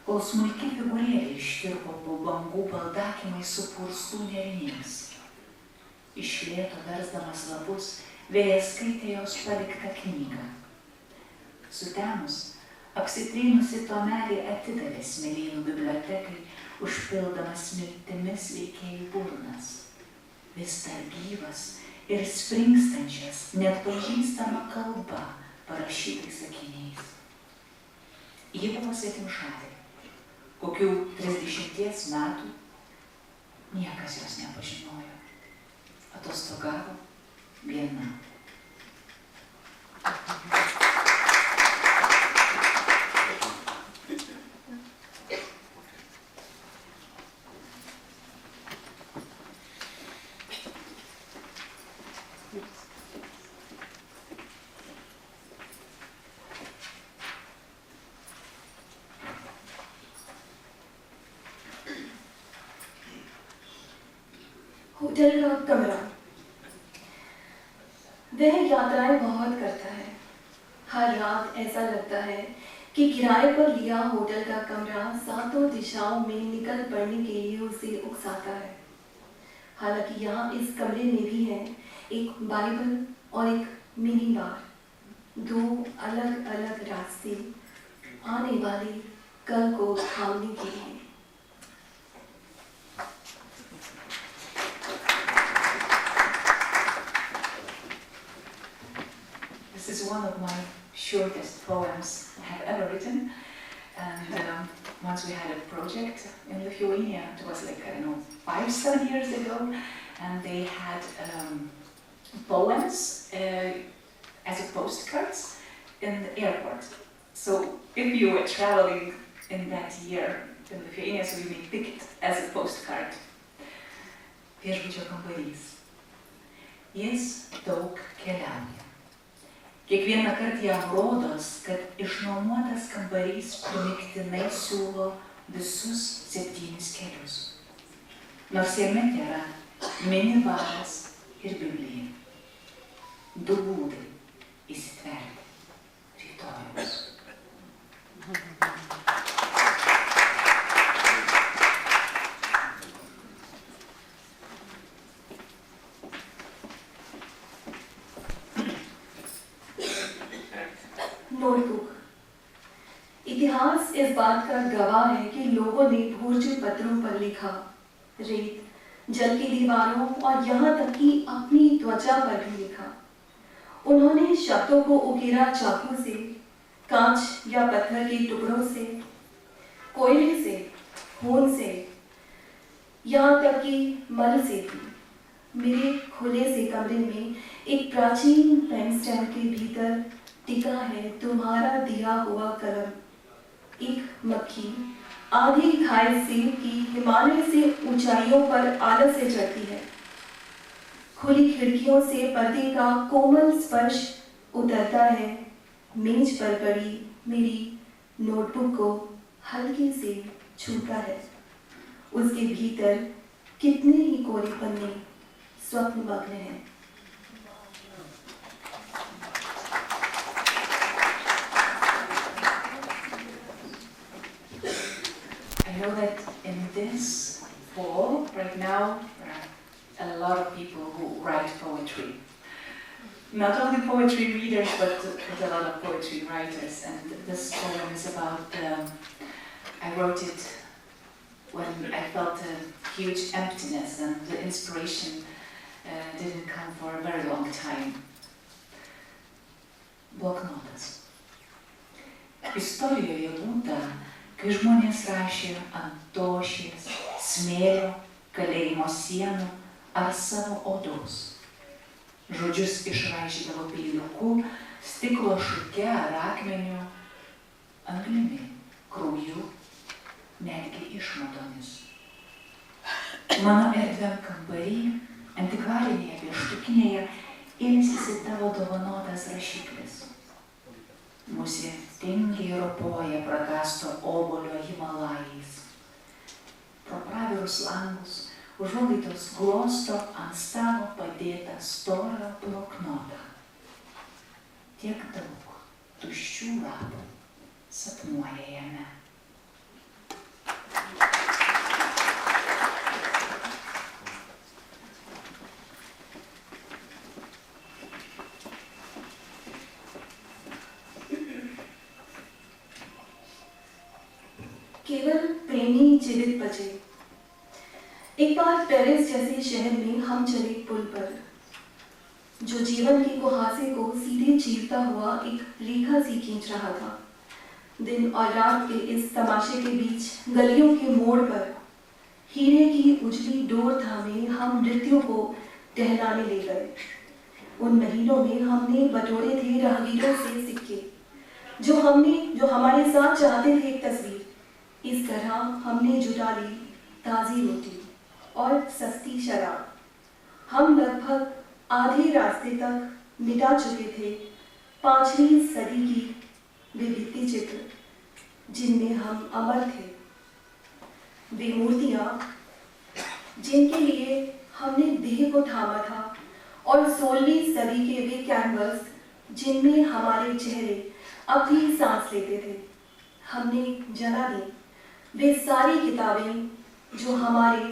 Kol smulki figūrėlė ištirpo po bangų baldakimai supurstų nėriniais. Iš lėto versdamas lapus, vėjas skaitė jos paliktą knygą. Sutemus, apsitrynusi tomelį atidavė smėlynų bibliotekai, užpildamas mintimis veikėjų burnas. Vis dar gyvas ir springstančias, net pažįstama kalba, parašytais sakiniais. Ji buvo svetimšalė. Kokių 30 metų niekas jos nepažinojo. atostogavo viena. Hotel का कमरा। वह यात्राएं बहुत करता है। हर रात ऐसा लगता है कि किराए पर लिया होटल का कमरा सातों दिशाओं में निकल पड़ने के लिए उसे उकसाता है। हालांकि यहाँ इस कमरे में भी है एक बाइबल और एक मिनी बार, दो अलग अलग रास्ते आने वाले कल को थामने के लिए। This is one of my shortest poems I have ever written, and once we had a project in Lithuania, it was like, I don't know, 5-7 years ago, and they had poems as a postcards in the airport. So if you were traveling in that year in Lithuania, so you may pick it as a postcard. Viešbučio kambarys. Jis daug keliauja. Kiekvieną kartą jam rodos, kad išnuomotas kambarys primygtinai siūlo visus 7 kelius. Nors jame tėra mini baras ir Biblija. 2 būdai įsitverti rytojus. Notebook. इतिहास इस बात का गवाह है कि लोगों ने भोज्य पत्रों पर लिखा, रेत, जल की दीवारों और यहाँ तक कि अपनी त्वचा पर भी लिखा। उन्होंने शब्दों को उकेरा चाकू से, कांच या पत्थर के टुकड़ों से, कोयले से, खून से, यहाँ तक कि मल से भी। मेरे खुले से कमरे में एक प्राचीन पेन स्टैंड के भीतर टिका है तुम्हारा दिया हुआ कलम। एक मक्खी आधी खाए सेब की हिमालय से ऊंचाइयों पर आलस से चढ़ती है। खुली खिड़कियों से पर्दे का कोमल स्पर्श उतरता है, मेज पर पड़ी मेरी नोटबुक को हल्के से छूता है। उसके भीतर कितने ही कोरे पन्ने स्वप्नमग्न हैं। I know that in this fall, right now, there are a lot of people who write poetry. Not only poetry readers, but a lot of poetry writers. And this poem is about, I wrote it when I felt a huge emptiness and the inspiration didn't come for a very long time. Bloknotas. Istorijoje būta, kai žmonės rašė ant tošies, smėlio, kalėjimo sienų ar savo odos. Žodžius išraižydavo peiliuku, stiklo šuke ar akmeniu, anglimi, krauju, netgi išmatomis. Mano erdviam kambarį, antikvarinėje pieštukinėje, ilsisi tavo dovanotas rašiklis. Musė tingiai ropoja prakasto obolio Himalajais. Pro pravirus langus užuolaidos glosto ant stalo padėtą storą bloknotą. Tiek daug tuščių lapų sapnuoja jame. केवल प्रेमी जीवित बचे। एक बार Paris जैसे शहर में हम चले पुल पर, जो जीवन की कुहासे को सीधे चीरता हुआ एक रेखा सी खींच रहा था। दिन और रात के इस तमाशे के बीच गलियों के मोड़ पर हीरे की उजली डोर थामे हम नृत्यों को टहलाने ले गए। उन महीनों में हमने बटोरे थे राहगीरों से सिक्के, जो हमारे साथ चाहते थे एक तस्वीर। इस तरह हमने जुटा ली ताज़ी रोटी और सस्ती शराब। हम लगभग आधे रास्ते तक मिटा चुके थे 5वीं सदी की वे भित्ति चित्र, जिनमें हम अमर थे। वे मूर्तियां जिनके लिए हमने देह को थामा था, और 16वीं सदी के वे कैनवस जिनमें हमारे चेहरे अब भी सांस लेते थे, हमने जला दी। वे सारी किताबें जो हमारे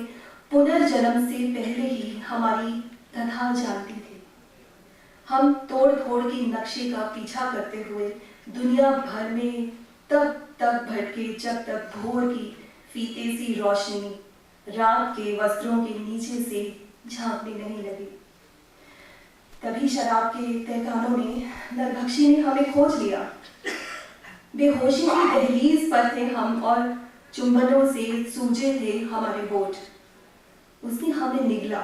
पुनर्जन्म से पहले ही हमारी तथा जानती थी। हम तोड़ फोड़ के नक्शे का पीछा करते हुए दुनिया भर में तब तक भटके जब तक भोर की फीते सी रोशनी रात के वस्त्रों के नीचे से झांकने नहीं लगी। तभी शराब के तहखानों में नरभक्षी ने हमें खोज लिया। बेहोशी की दहलीज पर थे हम और चुंबनों से सूजे थे हमारे होठ। उसने हमें निगला,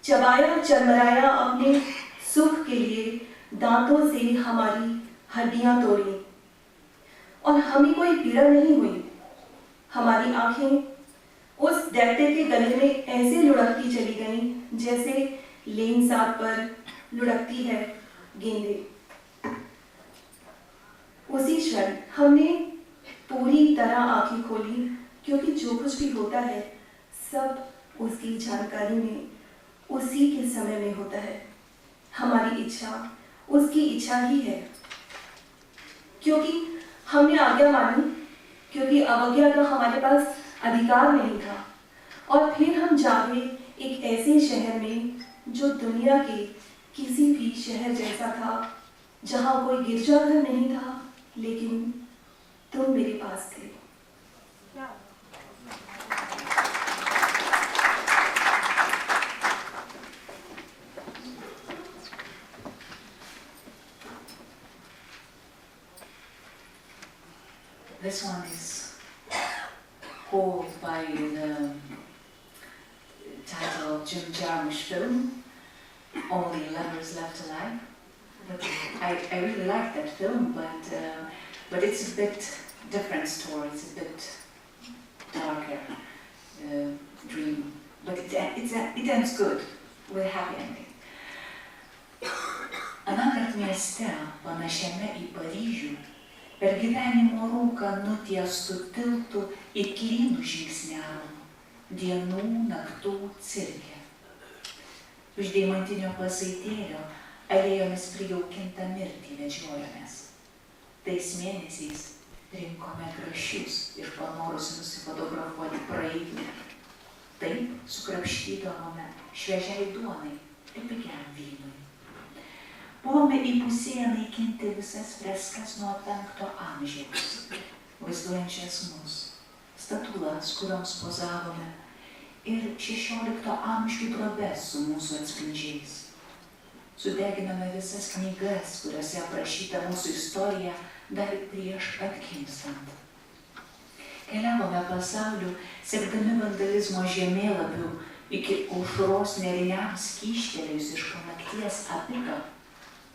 चबाया, चरमराया, अपने सुख के लिए दांतों से हमारी हड्डियां तोड़ी, और हमें कोई पीड़ा नहीं हुई। हमारी आंखें उस दैत्य के गले में ऐसे लुढ़कती चली गईं जैसे लेन साथ पर लुढ़कती है गेंदे। उसी क्षण हमने पूरी तरह आंखें खोली, क्योंकि जो कुछ भी होता है सब उसकी जानकारी में उसी के समय में होता है। हमारी इच्छा उसकी इच्छा ही है, क्योंकि हमने आज्ञा मानी, क्योंकि अवज्ञा का हमारे पास अधिकार नहीं था। और फिर हम जागे एक ऐसे शहर में जो दुनिया के किसी भी शहर जैसा था, जहाँ कोई गिरजाघर नहीं था, लेकिन तुम मेरे पास थे। This one is called by the title Jim Jarmusch film, Only Lovers Left Alive. But I really like that film, but it's a bit different story. It's a bit darker dream, but it ends good with a happy ending. Anąkart mieste, panašiame į Paryžių, per gyvenimo rūką nutiestų tiltų it lynų žingsniavo, dienų, naktų cirke. Už deimantinio pasaitėlio alėjomis prijaukintą mirtį vedžiojomės. Tais mėnesiais rinkome grašius ir panorusi nusifotografuoti praeitį. Taip sukrapštydavome šviežiai duonai ir pigiam vynui. Buvome įpusėję naikinti visas freskas nuo 5 amžiaus, vaizduojančias mus, statulas, kurioms pozavome, ir 16 amžių drobes su mūsų atspindžiais. Sudeginome visas knygas, kuriuose aprašyta mūsų istorija dar prieš atgimstant. Keliavome pasauliu, sekdami vandalizmo žemėlapių iki aušros neriniams kyštelėjus iš nakties apiko.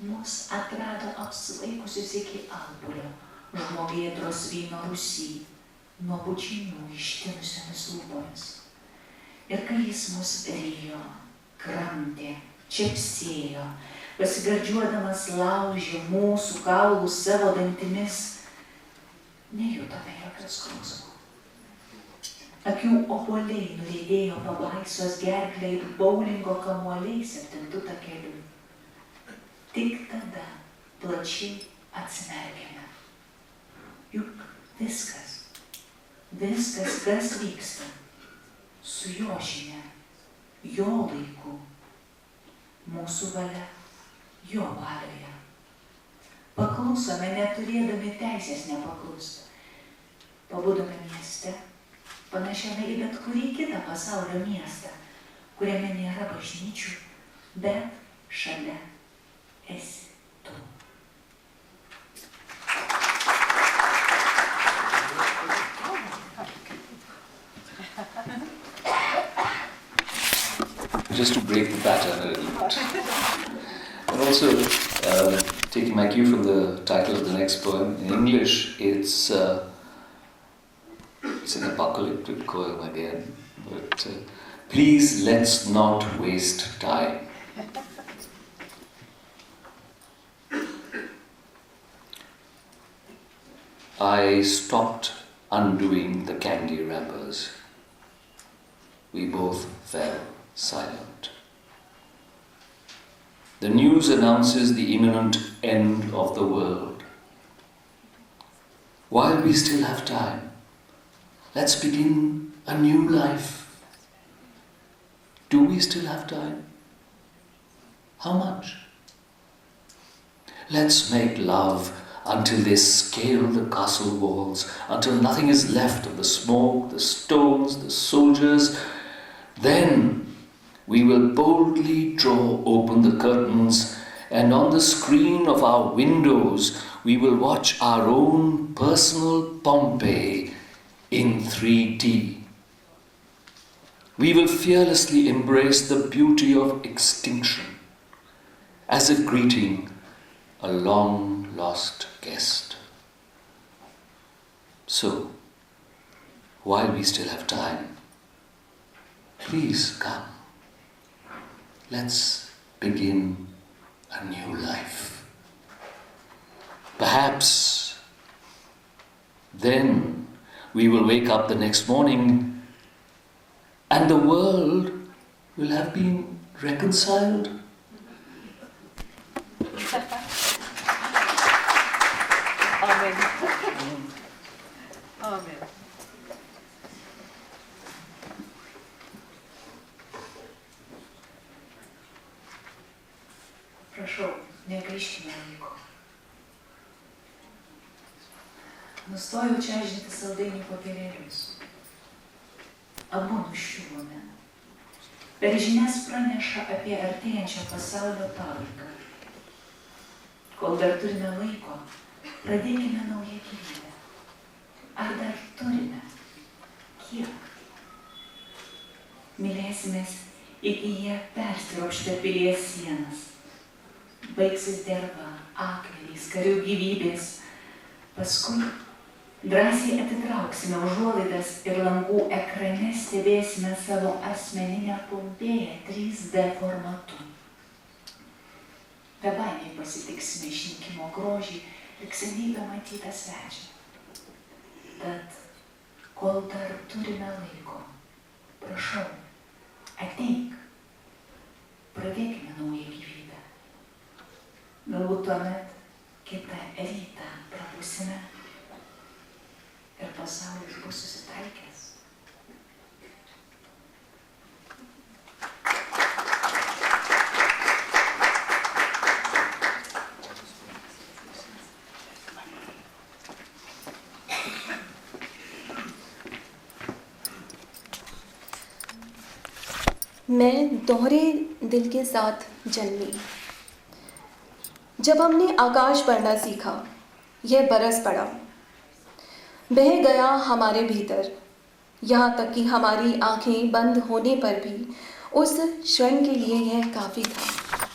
Mus atrado apsvaikusius iki alpulio, žmogėdros vyno rūsy, nuo bučinių ištinusiomis lūpomis. Ir kai jis mus rijo, kramtė, čepsėjo, pasigardžiuodamas laužė mūsų kaulus savo dantimis, nejutome jokio skausmo. Akių obuoliai nuleidėjo pabaisos gerklę ir boulingo kamuoliai 7 takeliu. Tik tada plačiai atsimerkėme. Juk viskas, kas vyksta, su jo žinia, jo laiku, mūsų valia, jo valioje. Paklusome, neturėdami teisės nepaklusti. Pabudome mieste, panašiame į bet kurį kitą pasaulio miestą, kuriame nėra bažnyčių, bet šalia esi tu. just to break the pattern a little bit. And also, taking my cue from the title of the next poem, in English it's an apocalyptic poem again, but please let's not waste time. I stopped undoing the candy wrappers. We both fell silent. The news announces the imminent end of the world. While we still have time, let's begin a new life. Do we still have time? How much? Let's make love until they scale the castle walls, until nothing is left of the smoke, the stones, the soldiers. Then we will boldly draw open the curtains, and on the screen of our windows we will watch our own personal Pompeii in 3D. We will fearlessly embrace the beauty of extinction, as if greeting a long-lost guest. So, while we still have time, please come. Let's begin a new life. Perhaps then we will wake up the next morning and the world will have been reconciled. Amen. Amen. Prašau, negaiškime laiko. Nustojau čaižinti saldainių popierėlius. Abu nuščiuvome. Per žinias praneša apie artėjančią pasaulio pabaigą. Kol dar turime laiko, pradėkime naują gyvybę. Ar dar turime? Kiek? Mylėsimės, iki jie persiropštė pilies sienas. Baigsis derva, akmenys, karių gyvybės. Paskui drąsiai atitrauksime užuolaidas ir langų ekrane stebėsime savo asmeninę Pompėją 3D formatu. Bebaimiai pasitiksime išnykimo grožį, lyg seniai bematytą svečią. Tad, kol dar turime laiko, prašau, ateik, pradėkime naują gyvybę. Galbūt tuomet kitą rytą prabusime ir pasaulis bus susitaikęs. मैं दोहरे दिल के साथ जन्मी। जब हमने आकाश पढ़ना सीखा, यह बरस पड़ा, बह गया हमारे भीतर, यहाँ तक कि हमारी आंखें बंद होने पर भी उस क्षण के लिए यह काफ़ी था।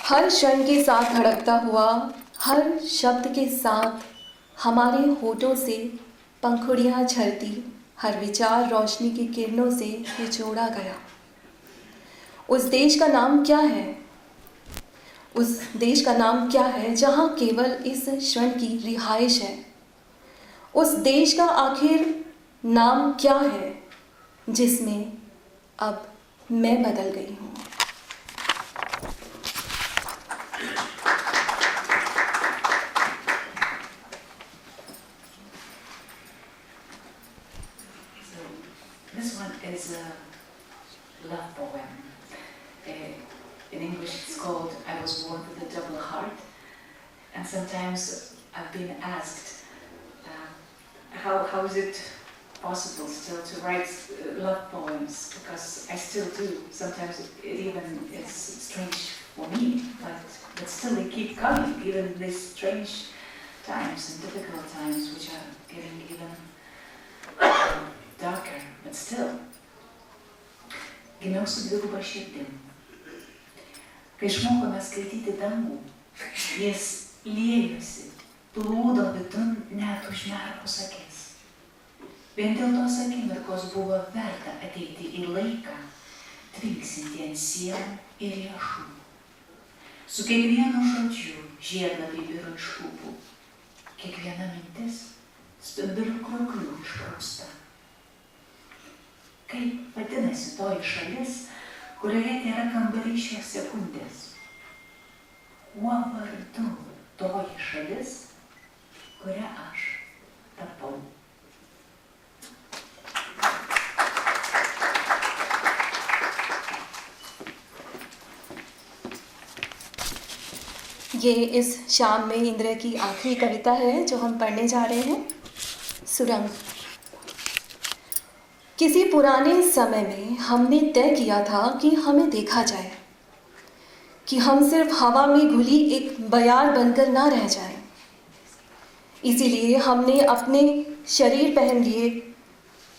हर क्षण के साथ धड़कता हुआ, हर शब्द के साथ हमारे होठों से पंखुड़ियाँ झरती, हर विचार रोशनी की किरणों से निचोड़ा गया। उस देश का नाम क्या है? उस देश का नाम क्या है जहाँ केवल इस क्षण की रिहाइश है? उस देश का आखिर नाम क्या है जिसमें अब मैं बदल गई हूँ? This one is a love poem. In English it's called I Was Born with a Double Heart. And sometimes I've been asked, how is it possible still to write love poems? Because I still do. Sometimes it even is strange for me, but still they keep coming, even in these strange times and difficult times, which are getting even darker, but still. gimiau su dviguba širdim. Kai išmokome skaityti dangų, jis liejosi, plūdo vidun net užmerkus akis. Vien dėl tos akimirkos buvo verta ateiti į laiką, tvinksintį ant sielų ir riešų. Su kiekvienu žodžiu žiedlapiai biro iš lūpų, kiekviena mintis spindulių kroklių išprausta. Kaip vadinasi toji šalis, kurioje tėra kambariai šios sekundės? Kuo vardu toji šalis, kurią aš tapau? ये इस शाम में इंद्र की आखिरी कविता है जो हम पढ़ने जा रहे हैं। सुरंग। किसी पुराने समय में हमने तय किया था कि हमें देखा जाए, कि हम सिर्फ हवा में घुली एक बयार बनकर ना रह जाएं। इसीलिए हमने अपने शरीर पहन लिए,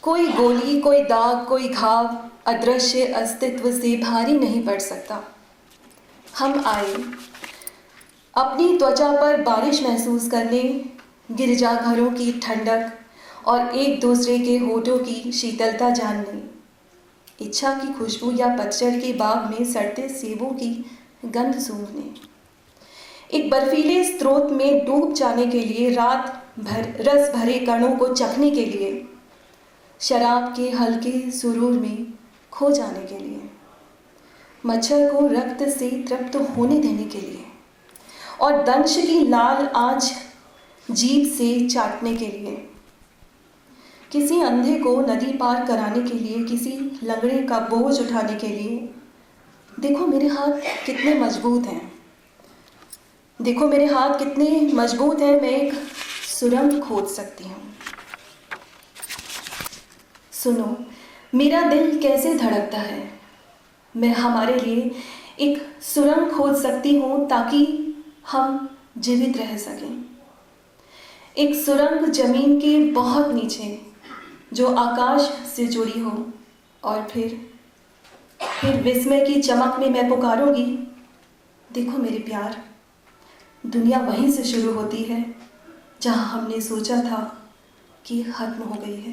कोई गोली, कोई दाग, कोई घाव अदृश्य अस्तित्व से भारी नहीं पड़ सकता। हम आए अपनी त्वचा पर बारिश महसूस करने, गिरजाघरों की ठंडक और एक दूसरे के होठों की शीतलता जानने, इच्छा की खुशबू या पतझड़ के बाग में सड़ते सेबों की गंध सूंघने, एक बर्फीले स्रोत में डूब जाने के लिए, रात भर रस भरे कणों को चखने के लिए, शराब के हल्के सुरूर में खो जाने के लिए, मच्छर को रक्त से तृप्त होने देने के लिए और दंश की लाल आंच जीभ से चाटने के लिए, किसी अंधे को नदी पार कराने के लिए, किसी लंगड़े का बोझ उठाने के लिए। देखो मेरे हाथ कितने मजबूत हैं, देखो मेरे हाथ कितने मजबूत हैं, मैं एक सुरंग खोद सकती हूँ। सुनो मेरा दिल कैसे धड़कता है, मैं हमारे लिए एक सुरंग खोद सकती हूँ ताकि हम जीवित रह सकें। एक सुरंग जमीन के बहुत नीचे जो आकाश से जुड़ी हो, और फिर विस्मय की चमक में मैं पुकारूंगी, देखो मेरे प्यार, दुनिया वहीं से शुरू होती है जहां हमने सोचा था कि खत्म हो गई है।